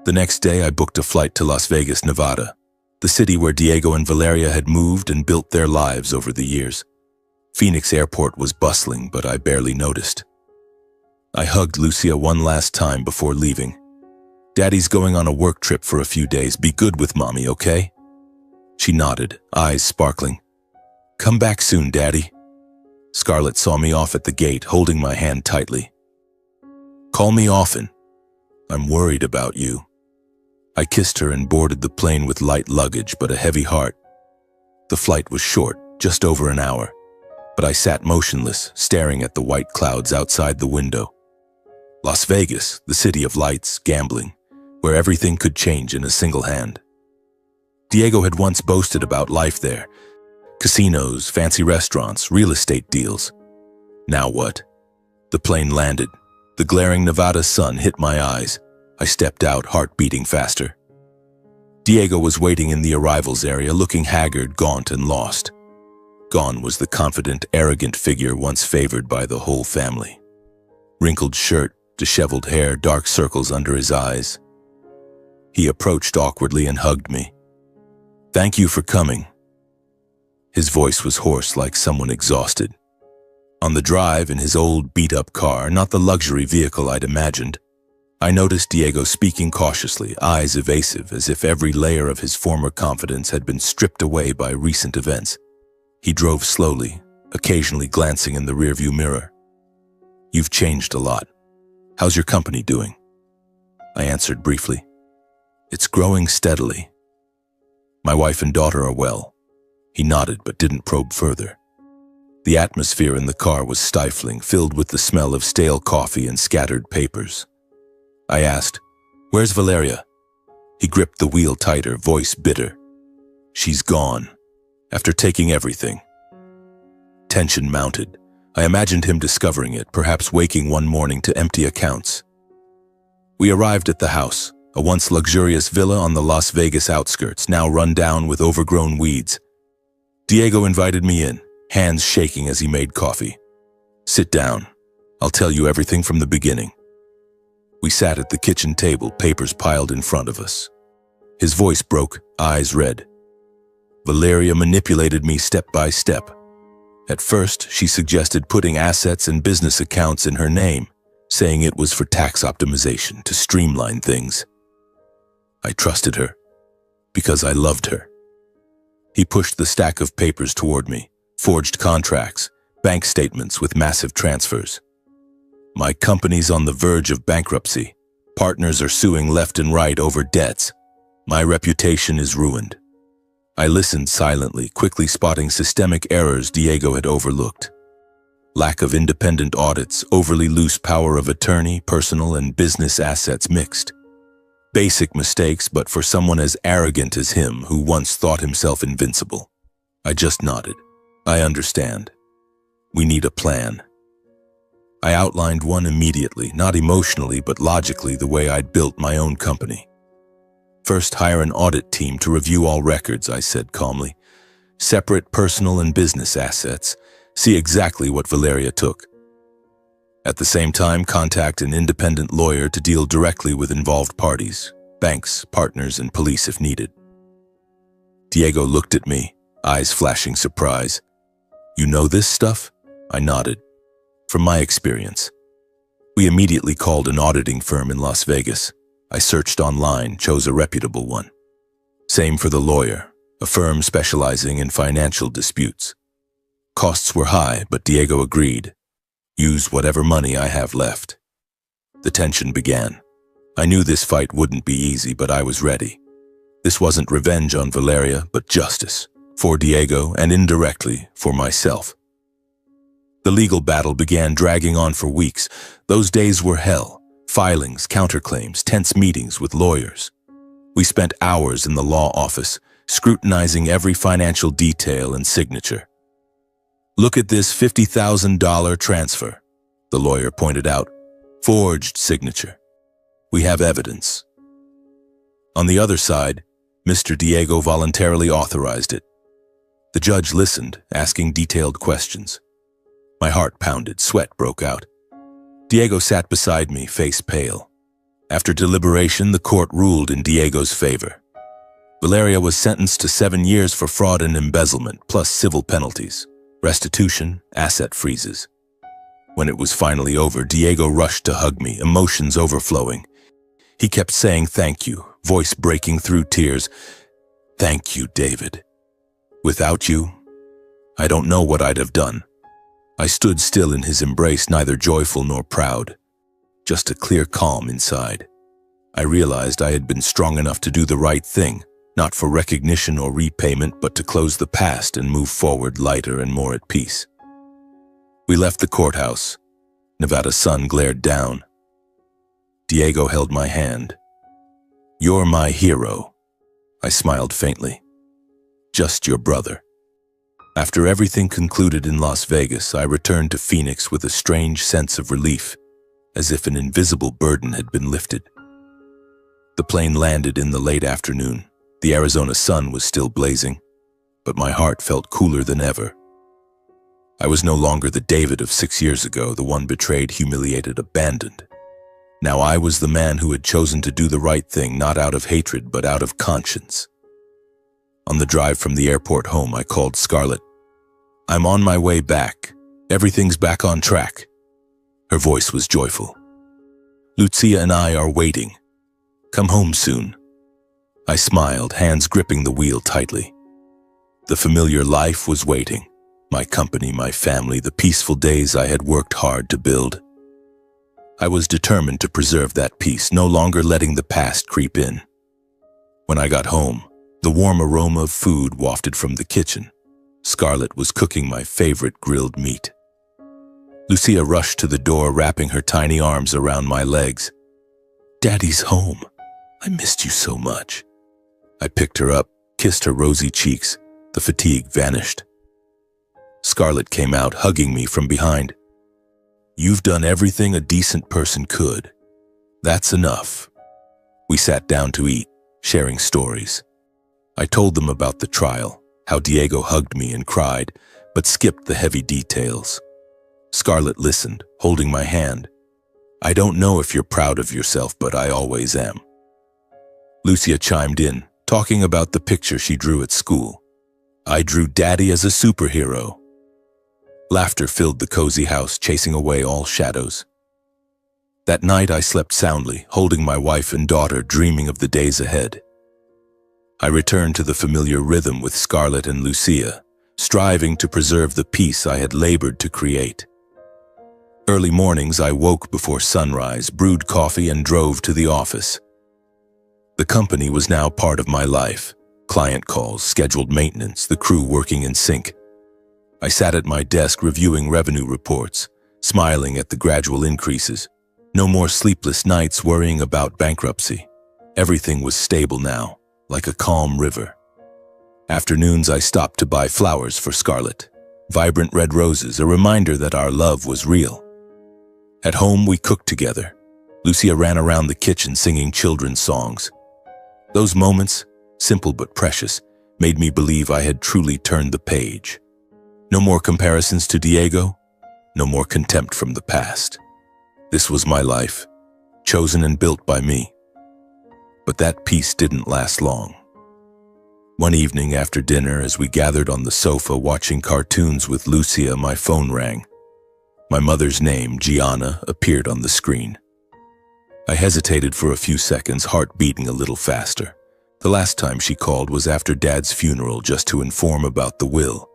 [SPEAKER 1] The next day, I booked a flight to Las Vegas, Nevada, the city where Diego and Valeria had moved and built their lives over the years. Phoenix Airport was bustling, but I barely noticed. I hugged Lucia one last time before leaving. Daddy's going on a work trip for a few days. Be good with Mommy, okay? She nodded, eyes sparkling. Come back soon, Daddy. Scarlett saw me off at the gate, holding my hand tightly. Call me often. I'm worried about you. I kissed her and boarded the plane with light luggage but a heavy heart. The flight was short, just over an hour, but I sat motionless, staring at the white clouds outside the window. Las Vegas, the city of lights, gambling, where everything could change in a single hand. Diego had once boasted about life there. Casinos, fancy restaurants, real estate deals. Now what? The plane landed. The glaring Nevada sun hit my eyes. I stepped out, heart beating faster. Diego was waiting in the arrivals area, looking haggard, gaunt, and lost. Gone was the confident, arrogant figure once favored by the whole family. Wrinkled shirt, disheveled hair, dark circles under his eyes. He approached awkwardly and hugged me. Thank you for coming. His voice was hoarse, like someone exhausted. On the drive in his old beat-up car, not the luxury vehicle I'd imagined, I noticed Diego speaking cautiously, eyes evasive, as if every layer of his former confidence had been stripped away by recent events. He drove slowly, occasionally glancing in the rearview mirror. You've changed a lot. How's your company doing? I answered briefly. It's growing steadily. My wife and daughter are well. He nodded but didn't probe further. The atmosphere in the car was stifling, filled with the smell of stale coffee and scattered papers. I asked, Where's Valeria? He gripped the wheel tighter, voice bitter. She's gone, after taking everything. Tension mounted. I imagined him discovering it, perhaps waking one morning to empty accounts. We arrived at the house, a once luxurious villa on the Las Vegas outskirts, now run down with overgrown weeds. Diego invited me in, hands shaking as he made coffee. "Sit down. I'll tell you everything from the beginning." We sat at the kitchen table, papers piled in front of us. His voice broke, eyes red. Valeria manipulated me step by step. At first, she suggested putting assets and business accounts in her name, saying it was for tax optimization to streamline things. I trusted her because I loved her. He pushed the stack of papers toward me, forged contracts, bank statements with massive transfers. "My company's on the verge of bankruptcy. Partners are suing left and right over debts. My reputation is ruined." I listened silently, quickly spotting systemic errors Diego had overlooked. Lack of independent audits, overly loose power of attorney, personal and business assets mixed. Basic mistakes, but for someone as arrogant as him, who once thought himself invincible. I just nodded. "I understand. We need a plan." I outlined one immediately, not emotionally but logically, the way I'd built my own company. "First, hire an audit team to review all records," I said calmly. "Separate personal and business assets. See exactly what Valeria took. At the same time, contact an independent lawyer to deal directly with involved parties, banks, partners, and police if needed." Diego looked at me, eyes flashing surprise. "You know this stuff?" I nodded. "From my experience." We immediately called an auditing firm in Las Vegas. I searched online, chose a reputable one. Same for the lawyer, a firm specializing in financial disputes. Costs were high, but Diego agreed. "Use whatever money I have left." The tension began. I knew this fight wouldn't be easy, but I was ready. This wasn't revenge on Valeria, but justice. For Diego, and indirectly, for myself. The legal battle began, dragging on for weeks. Those days were hell. Filings, counterclaims, tense meetings with lawyers. We spent hours in the law office, scrutinizing every financial detail and signature. "Look at this $50,000 transfer," the lawyer pointed out. "Forged signature. We have evidence." On the other side, Mr. Diego voluntarily authorized it. The judge listened, asking detailed questions. My heart pounded, sweat broke out. Diego sat beside me, face pale. After deliberation, the court ruled in Diego's favor. Valeria was sentenced to 7 years for fraud and embezzlement, plus civil penalties, restitution, asset freezes. When it was finally over, Diego rushed to hug me, emotions overflowing. He kept saying thank you, voice breaking through tears. "Thank you, David. Without you, I don't know what I'd have done." I stood still in his embrace, neither joyful nor proud, just a clear calm inside. I realized I had been strong enough to do the right thing, not for recognition or repayment, but to close the past and move forward lighter and more at peace. We left the courthouse. Nevada's sun glared down. Diego held my hand. "You're my hero." I smiled faintly. "Just your brother." After everything concluded in Las Vegas, I returned to Phoenix with a strange sense of relief, as if an invisible burden had been lifted. The plane landed in the late afternoon. The Arizona sun was still blazing, but my heart felt cooler than ever. I was no longer the David of 6 years ago, the one betrayed, humiliated, abandoned. Now I was the man who had chosen to do the right thing, not out of hatred, but out of conscience. On the drive from the airport home, I called Scarlett. "I'm on my way back. Everything's back on track." Her voice was joyful. "Lucia and I are waiting. Come home soon." I smiled, hands gripping the wheel tightly. The familiar life was waiting. My company, my family, the peaceful days I had worked hard to build. I was determined to preserve that peace, no longer letting the past creep in. When I got home, the warm aroma of food wafted from the kitchen. Scarlett was cooking my favorite grilled meat. Lucia rushed to the door, wrapping her tiny arms around my legs. "Daddy's home. I missed you so much." I picked her up, kissed her rosy cheeks. The fatigue vanished. Scarlett came out, hugging me from behind. "You've done everything a decent person could. That's enough." We sat down to eat, sharing stories. I told them about the trial, how Diego hugged me and cried, but skipped the heavy details. Scarlett listened, holding my hand. I don't know if you're proud of yourself, but I always am. Lucia chimed in, talking about the picture she drew at school. I drew Daddy as a superhero. Laughter filled the cozy house, chasing away all shadows. That night I slept soundly, holding my wife and daughter, dreaming of the days ahead. I returned to the familiar rhythm with Scarlett and Lucia, striving to preserve the peace I had labored to create. Early mornings I woke before sunrise, brewed coffee, and drove to the office. The company was now part of my life. Client calls, scheduled maintenance, the crew working in sync. I sat at my desk reviewing revenue reports, smiling at the gradual increases. No more sleepless nights worrying about bankruptcy. Everything was stable now, like a calm river. Afternoons I stopped to buy flowers for Scarlett. Vibrant red roses, a reminder that our love was real. At home we cooked together. Lucia ran around the kitchen singing children's songs. Those moments, simple but precious, made me believe I had truly turned the page. No more comparisons to Diego, no more contempt from the past. This was my life, chosen and built by me. But that peace didn't last long. One evening after dinner, as we gathered on the sofa watching cartoons with Lucia, my phone rang. My mother's name, Gianna, appeared on the screen. I hesitated for a few seconds, heart beating a little faster. The last time she called was after Dad's funeral, just to inform about the will.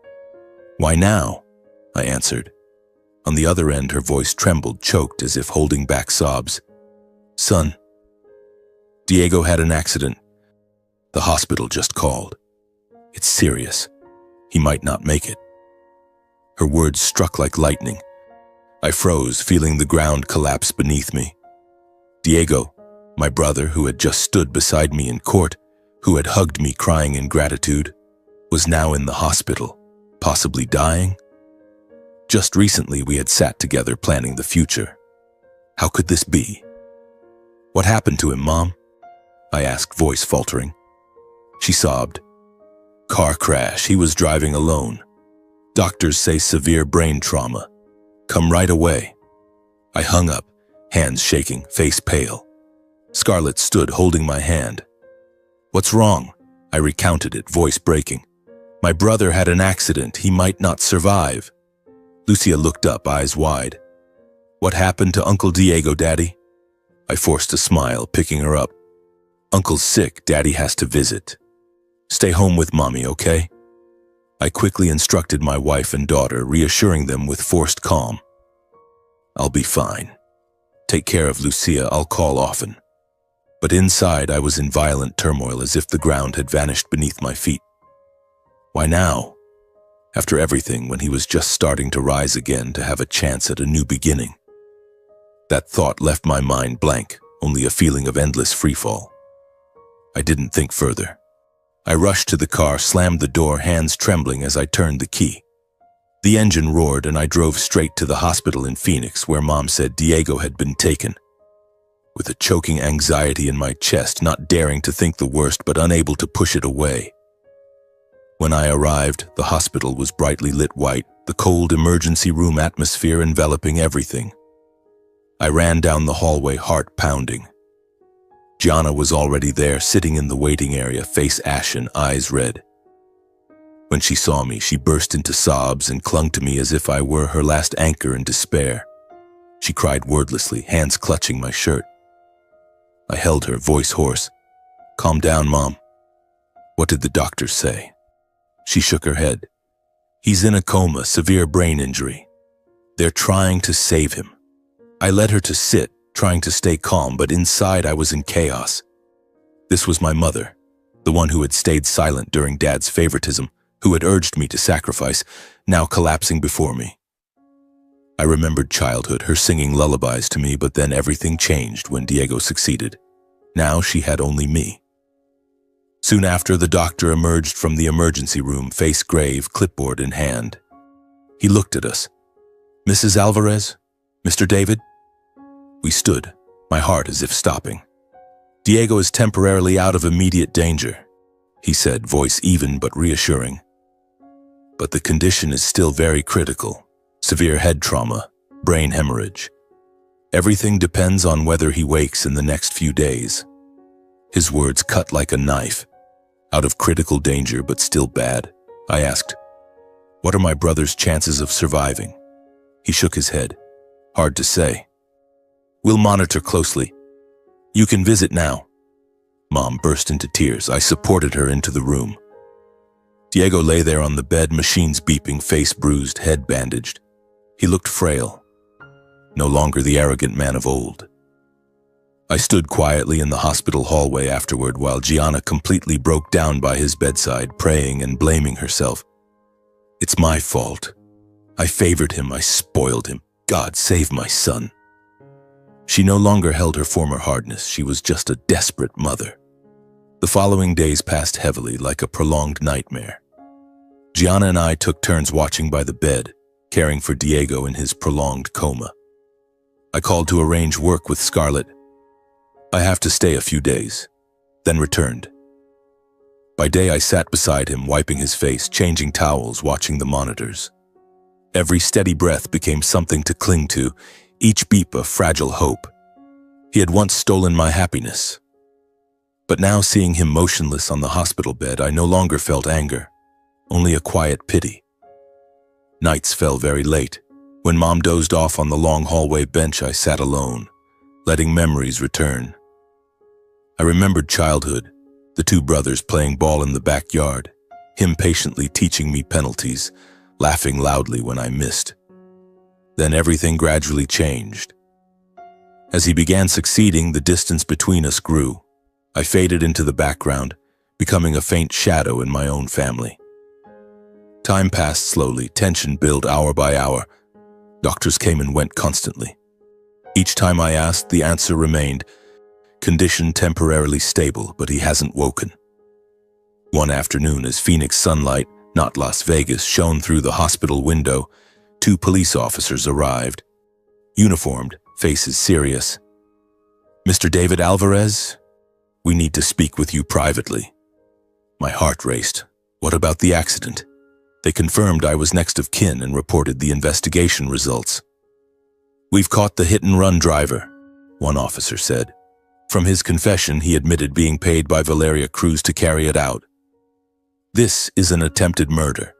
[SPEAKER 1] Why now? I answered. On the other end, her voice trembled, choked, as if holding back sobs. Son, Diego had an accident. The hospital just called. It's serious. He might not make it. Her words struck like lightning. I froze, feeling the ground collapse beneath me. Diego, my brother, who had just stood beside me in court, who had hugged me crying in gratitude, was now in the hospital, possibly dying. Just recently we had sat together planning the future. How could this be? What happened to him, Mom? I asked, voice faltering. She sobbed. Car crash. He was driving alone. Doctors say severe brain trauma. Come right away. I hung up, hands shaking, face pale. Scarlett stood holding my hand. What's wrong? I recounted it, voice breaking. My brother had an accident. He might not survive. Lucia looked up, eyes wide. What happened to Uncle Diego, Daddy? I forced a smile, picking her up. Uncle's sick. Daddy has to visit. Stay home with Mommy, okay? I quickly instructed my wife and daughter, reassuring them with forced calm. I'll be fine. Take care of Lucia. I'll call often. But inside I was in violent turmoil, as if the ground had vanished beneath my feet. Why now? After everything, when he was just starting to rise again, to have a chance at a new beginning. That thought left my mind blank, only a feeling of endless freefall. I didn't think further. I rushed to the car, slammed the door, hands trembling as I turned the key. The engine roared and I drove straight to the hospital in Phoenix, where Mom said Diego had been taken. With a choking anxiety in my chest, not daring to think the worst but unable to push it away. When I arrived, the hospital was brightly lit white, the cold emergency room atmosphere enveloping everything. I ran down the hallway, heart pounding. Gianna was already there, sitting in the waiting area, face ashen, eyes red. When she saw me, she burst into sobs and clung to me as if I were her last anchor in despair. She cried wordlessly, hands clutching my shirt. I held her, voice hoarse. Calm down, Mom. What did the doctors say? She shook her head. He's in a coma, severe brain injury. They're trying to save him. I led her to sit, trying to stay calm, but inside I was in chaos. This was my mother, the one who had stayed silent during Dad's favoritism, who had urged me to sacrifice, now collapsing before me. I remembered childhood, her singing lullabies to me, but then everything changed when Diego succeeded. Now she had only me. Soon after, the doctor emerged from the emergency room, face grave, clipboard in hand. He looked at us. Mrs. Alvarez? Mr. David? We stood, my heart as if stopping. Diego is temporarily out of immediate danger, he said, voice even but reassuring. but the condition is still very critical. Severe head trauma, brain hemorrhage. Everything depends on whether he wakes in the next few days." His words cut like a knife. Out of critical danger, but still bad, I asked, "What are my brother's chances of surviving?" He shook his head. "Hard to say. We'll monitor closely. You can visit now." Mom burst into tears. I supported her into the room. Diego lay there on the bed, machines beeping, face bruised, head bandaged. He looked frail, no longer the arrogant man of old. I stood quietly in the hospital hallway afterward while Gianna completely broke down by his bedside, praying and blaming herself. "It's my fault. I favored him, I spoiled him. God save my son." She no longer held her former hardness. She was just a desperate mother. The following days passed heavily, like a prolonged nightmare. Gianna and I took turns watching by the bed, caring for Diego in his prolonged coma. I called to arrange work with Scarlett. "I have to stay a few days," then returned. By day I sat beside him, wiping his face, changing towels, watching the monitors. Every steady breath became something to cling to, each beep a fragile hope. He had once stolen my happiness. But now, seeing him motionless on the hospital bed, I no longer felt anger, only a quiet pity. Nights fell very late. When Mom dozed off on the long hallway bench, I sat alone, letting memories return. I remembered childhood, the two brothers playing ball in the backyard, him patiently teaching me penalties, laughing loudly when I missed. Then everything gradually changed. As he began succeeding, the distance between us grew. I faded into the background, becoming a faint shadow in my own family. Time passed slowly, tension built hour by hour. Doctors came and went constantly. Each time I asked, the answer remained, "Condition temporarily stable, but he hasn't woken." One afternoon, as Phoenix sunlight, not Las Vegas, shone through the hospital window, two police officers arrived. Uniformed, faces serious. "Mr. David Alvarez, we need to speak with you privately." My heart raced. What about the accident? They confirmed I was next of kin and reported the investigation results. "We've caught the hit-and-run driver," one officer said. From his confession, he admitted being paid by Valeria Cruz to carry it out. "This is an attempted murder."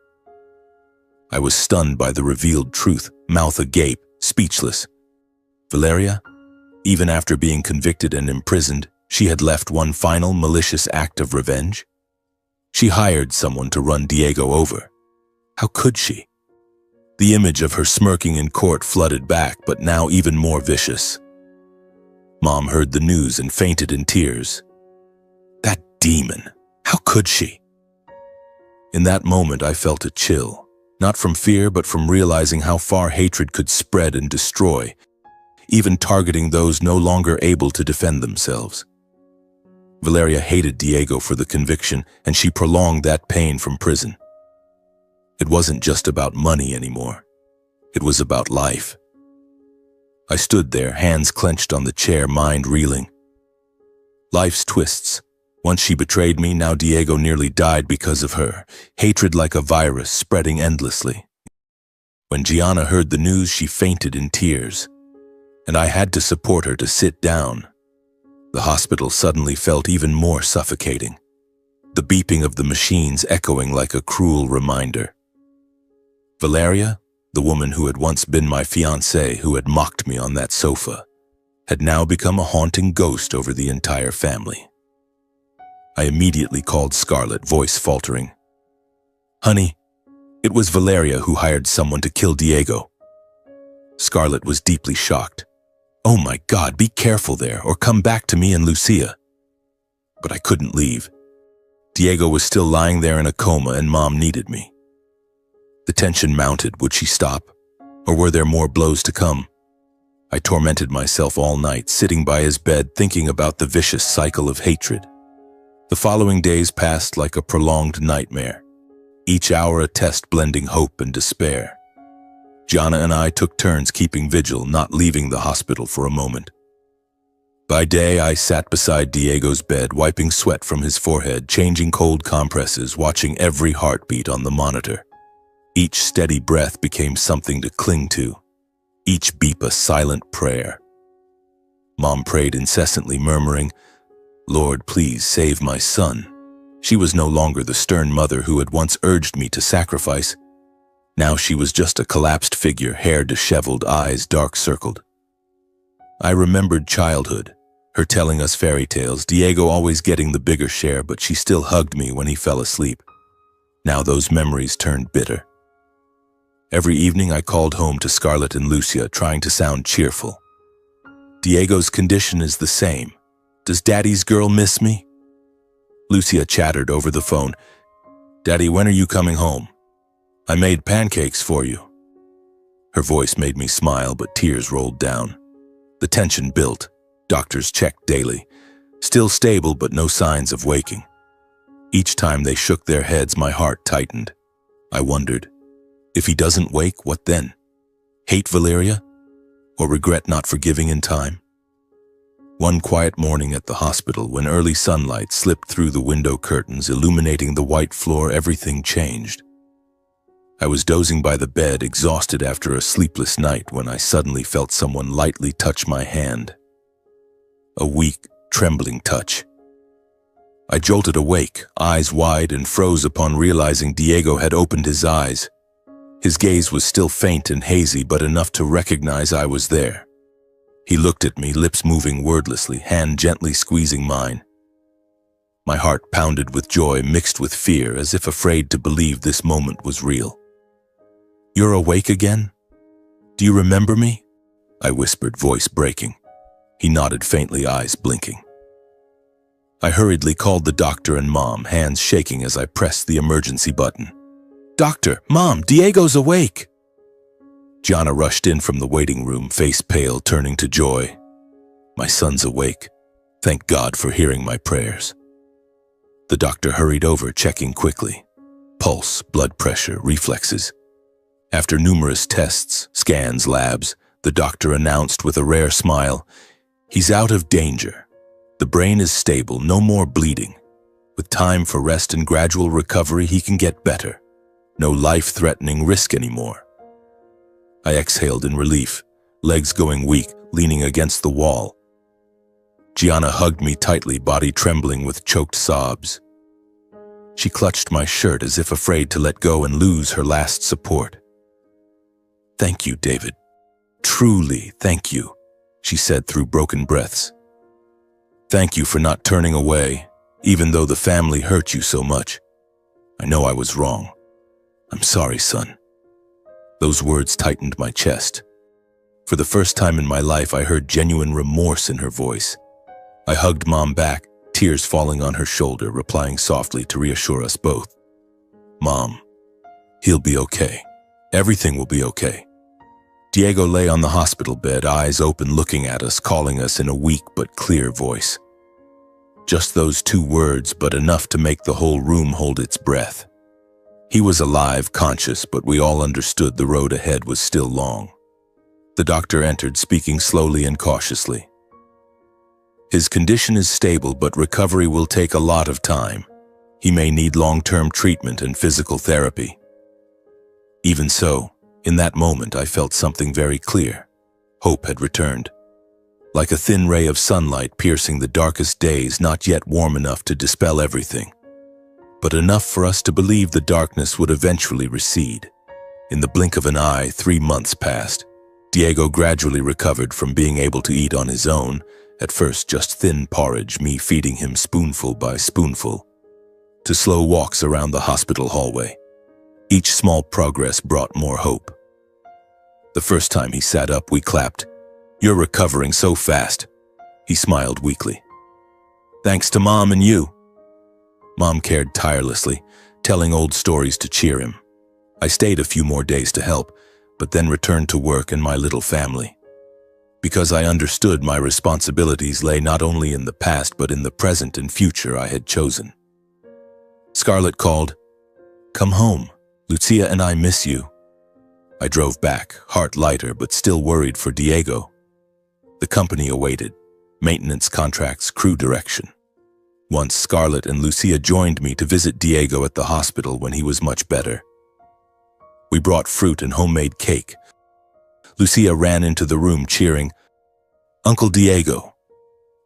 [SPEAKER 1] I was stunned by the revealed truth, mouth agape, speechless. Valeria? Even after being convicted and imprisoned, she had left one final malicious act of revenge? She hired someone to run Diego over. How could she? The image of her smirking in court flooded back, but now even more vicious. Mom heard the news and fainted in tears. That demon! How could she? In that moment, I felt a chill, not from fear, but from realizing how far hatred could spread and destroy, even targeting those no longer able to defend themselves. Valeria hated Diego for the conviction, and she prolonged that pain from prison. It wasn't just about money anymore. It was about life. I stood there, hands clenched on the chair, mind reeling. Life's twists. Once she betrayed me, now Diego nearly died because of her. Hatred like a virus, spreading endlessly. When Gianna heard the news, she fainted in tears, and I had to support her to sit down. The hospital suddenly felt even more suffocating, the beeping of the machines echoing like a cruel reminder. Valeria, the woman who had once been my fiancée, who had mocked me on that sofa, had now become a haunting ghost over the entire family. I immediately called Scarlett, voice faltering. "Honey, it was Valeria who hired someone to kill Diego." Scarlett was deeply shocked. "Oh my God, be careful there, or come back to me and Lucia." But I couldn't leave. Diego was still lying there in a coma, and Mom needed me. The tension mounted. Would she stop? Or were there more blows to come? I tormented myself all night, sitting by his bed, thinking about the vicious cycle of hatred. The following days passed like a prolonged nightmare, each hour a test blending hope and despair. Gianna and I took turns keeping vigil, not leaving the hospital for a moment. By day, I sat beside Diego's bed, wiping sweat from his forehead, changing cold compresses, watching every heartbeat on the monitor. Each steady breath became something to cling to, each beep a silent prayer. Mom prayed incessantly, murmuring, "Lord, please save my son." She was no longer the stern mother who had once urged me to sacrifice. Now she was just a collapsed figure, hair disheveled, eyes dark-circled. I remembered childhood, her telling us fairy tales, Diego always getting the bigger share, but she still hugged me when he fell asleep. Now those memories turned bitter. Every evening I called home to Scarlett and Lucia, trying to sound cheerful. "Diego's condition is the same. Does Daddy's girl miss me?" Lucia chattered over the phone. "Daddy, when are you coming home? I made pancakes for you." Her voice made me smile, but tears rolled down. The tension built. Doctors checked daily. Still stable, but no signs of waking. Each time they shook their heads, my heart tightened. I wondered, if he doesn't wake, what then? Hate Valeria? Or regret not forgiving in time? One quiet morning at the hospital, when early sunlight slipped through the window curtains, illuminating the white floor, everything changed. I was dozing by the bed, exhausted after a sleepless night, when I suddenly felt someone lightly touch my hand. A weak, trembling touch. I jolted awake, eyes wide, and froze upon realizing Diego had opened his eyes. His gaze was still faint and hazy, but enough to recognize I was there. He looked at me, lips moving wordlessly, hand gently squeezing mine. My heart pounded with joy mixed with fear, as if afraid to believe this moment was real. "You're awake again? Do you remember me?" I whispered, voice breaking. He nodded faintly, eyes blinking. I hurriedly called the doctor and Mom, hands shaking as I pressed the emergency button. "Doctor, Mom, Diego's awake!" Gianna rushed in from the waiting room, face pale, turning to joy. "My son's awake. Thank God for hearing my prayers." The doctor hurried over, checking quickly. Pulse, blood pressure, reflexes. After numerous tests, scans, labs, the doctor announced with a rare smile, "He's out of danger. The brain is stable, no more bleeding. With time for rest and gradual recovery, he can get better. No life-threatening risk anymore." I exhaled in relief, legs going weak, leaning against the wall. Gianna hugged me tightly, body trembling with choked sobs. She clutched my shirt as if afraid to let go and lose her last support. "Thank you, David. Truly, thank you," she said through broken breaths. "Thank you for not turning away, even though the family hurt you so much. I know I was wrong. I'm sorry, son." Those words tightened my chest. For the first time in my life, I heard genuine remorse in her voice. I hugged Mom back, tears falling on her shoulder, replying softly to reassure us both. "Mom, he'll be okay. Everything will be okay." Diego lay on the hospital bed, eyes open, looking at us, calling us in a weak but clear voice. Just those 2 words, but enough to make the whole room hold its breath. He was alive, conscious, but we all understood the road ahead was still long. The doctor entered, speaking slowly and cautiously. "His condition is stable, but recovery will take a lot of time. He may need long-term treatment and physical therapy." Even so, in that moment I felt something very clear. Hope had returned. Like a thin ray of sunlight piercing the darkest days, not yet warm enough to dispel everything, but enough for us to believe the darkness would eventually recede. In the blink of an eye, 3 months passed. Diego gradually recovered from being able to eat on his own, at first just thin porridge, me feeding him spoonful by spoonful, to slow walks around the hospital hallway. Each small progress brought more hope. The first time he sat up, we clapped. "You're recovering so fast." He smiled weakly. "Thanks to Mom and you." Mom cared tirelessly, telling old stories to cheer him. I stayed a few more days to help, but then returned to work and my little family. Because I understood my responsibilities lay not only in the past, but in the present and future I had chosen. Scarlett called, "Come home. Lucia and I miss you." I drove back, heart lighter but still worried for Diego. The company awaited. Maintenance contracts, crew direction. Once Scarlett and Lucia joined me to visit Diego at the hospital when he was much better. We brought fruit and homemade cake. Lucia ran into the room cheering, "Uncle Diego,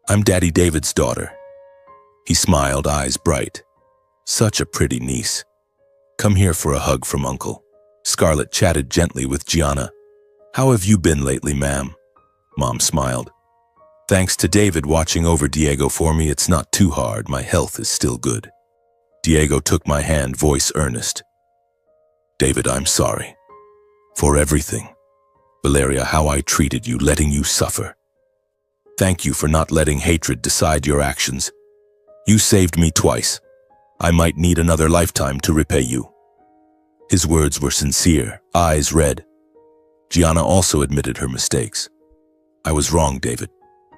[SPEAKER 1] I'm Daddy David's daughter." He smiled, eyes bright. "Such a pretty niece. Come here for a hug from Uncle." Scarlett chatted gently with Gianna. "How have you been lately, ma'am?" Mom smiled. "Thanks to David watching over Diego for me, it's not too hard. My health is still good." Diego took my hand, voice earnest. "David, I'm sorry. For everything. Valeria, how I treated you, letting you suffer. Thank you for not letting hatred decide your actions. You saved me twice. I might need another lifetime to repay you." His words were sincere, eyes red. Gianna also admitted her mistakes. "I was wrong, David.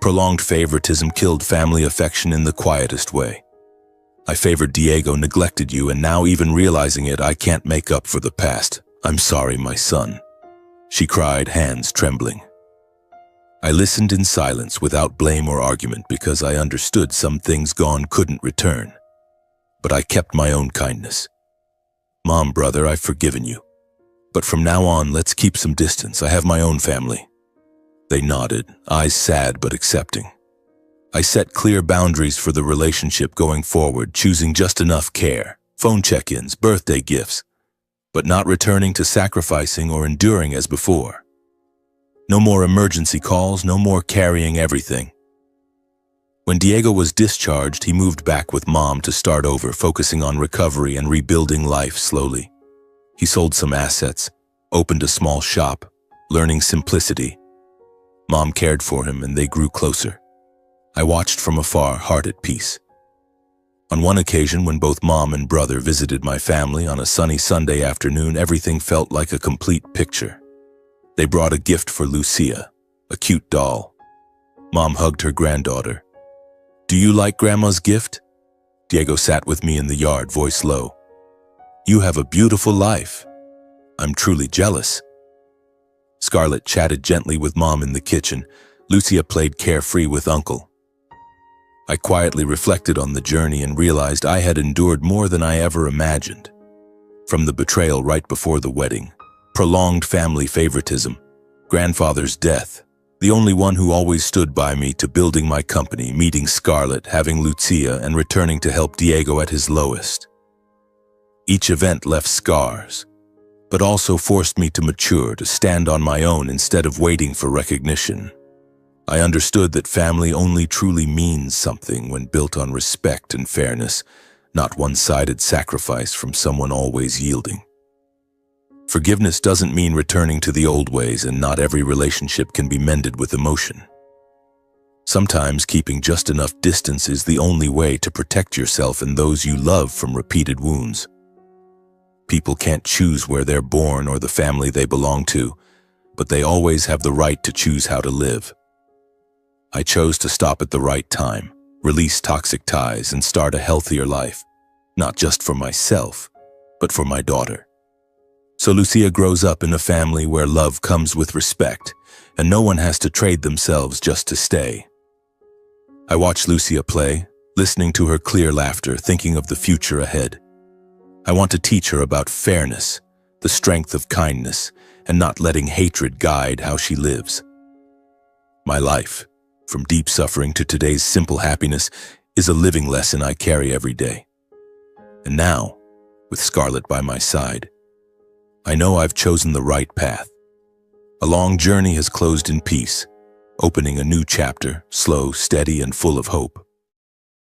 [SPEAKER 1] Prolonged favoritism killed family affection in the quietest way. I favored Diego, neglected you, and now even realizing it, I can't make up for the past. I'm sorry, my son." She cried, hands trembling. I listened in silence without blame or argument because I understood some things gone couldn't return. But I kept my own kindness. "Mom, brother, I've forgiven you. But from now on, let's keep some distance. I have my own family." They nodded, eyes sad but accepting. I set clear boundaries for the relationship going forward, choosing just enough care, phone check-ins, birthday gifts, but not returning to sacrificing or enduring as before. No more emergency calls, no more carrying everything. When Diego was discharged, he moved back with Mom to start over, focusing on recovery and rebuilding life slowly. He sold some assets, opened a small shop, learning simplicity. Mom cared for him and they grew closer. I watched from afar, heart at peace. On one occasion, when both Mom and brother visited my family on a sunny Sunday afternoon, everything felt like a complete picture. They brought a gift for Lucia, a cute doll. Mom hugged her granddaughter. "Do you like Grandma's gift?" Diego sat with me in the yard, voice low. "You have a beautiful life. I'm truly jealous." Scarlett chatted gently with Mom in the kitchen. Lucia played carefree with Uncle. I quietly reflected on the journey and realized I had endured more than I ever imagined. From the betrayal right before the wedding, prolonged family favoritism, grandfather's death, the only one who always stood by me, to building my company, meeting Scarlett, having Lucia, and returning to help Diego at his lowest. Each event left scars, but also forced me to mature, to stand on my own instead of waiting for recognition. I understood that family only truly means something when built on respect and fairness, not one-sided sacrifice from someone always yielding. Forgiveness doesn't mean returning to the old ways, and not every relationship can be mended with emotion. Sometimes keeping just enough distance is the only way to protect yourself and those you love from repeated wounds. People can't choose where they're born or the family they belong to, but they always have the right to choose how to live. I chose to stop at the right time, release toxic ties, and start a healthier life, not just for myself, but for my daughter. So Lucia grows up in a family where love comes with respect, and no one has to trade themselves just to stay. I watch Lucia play, listening to her clear laughter, thinking of the future ahead. I want to teach her about fairness, the strength of kindness, and not letting hatred guide how she lives. My life, from deep suffering to today's simple happiness, is a living lesson I carry every day. And now, with Scarlett by my side, I know I've chosen the right path. A long journey has closed in peace, opening a new chapter, slow, steady, and full of hope.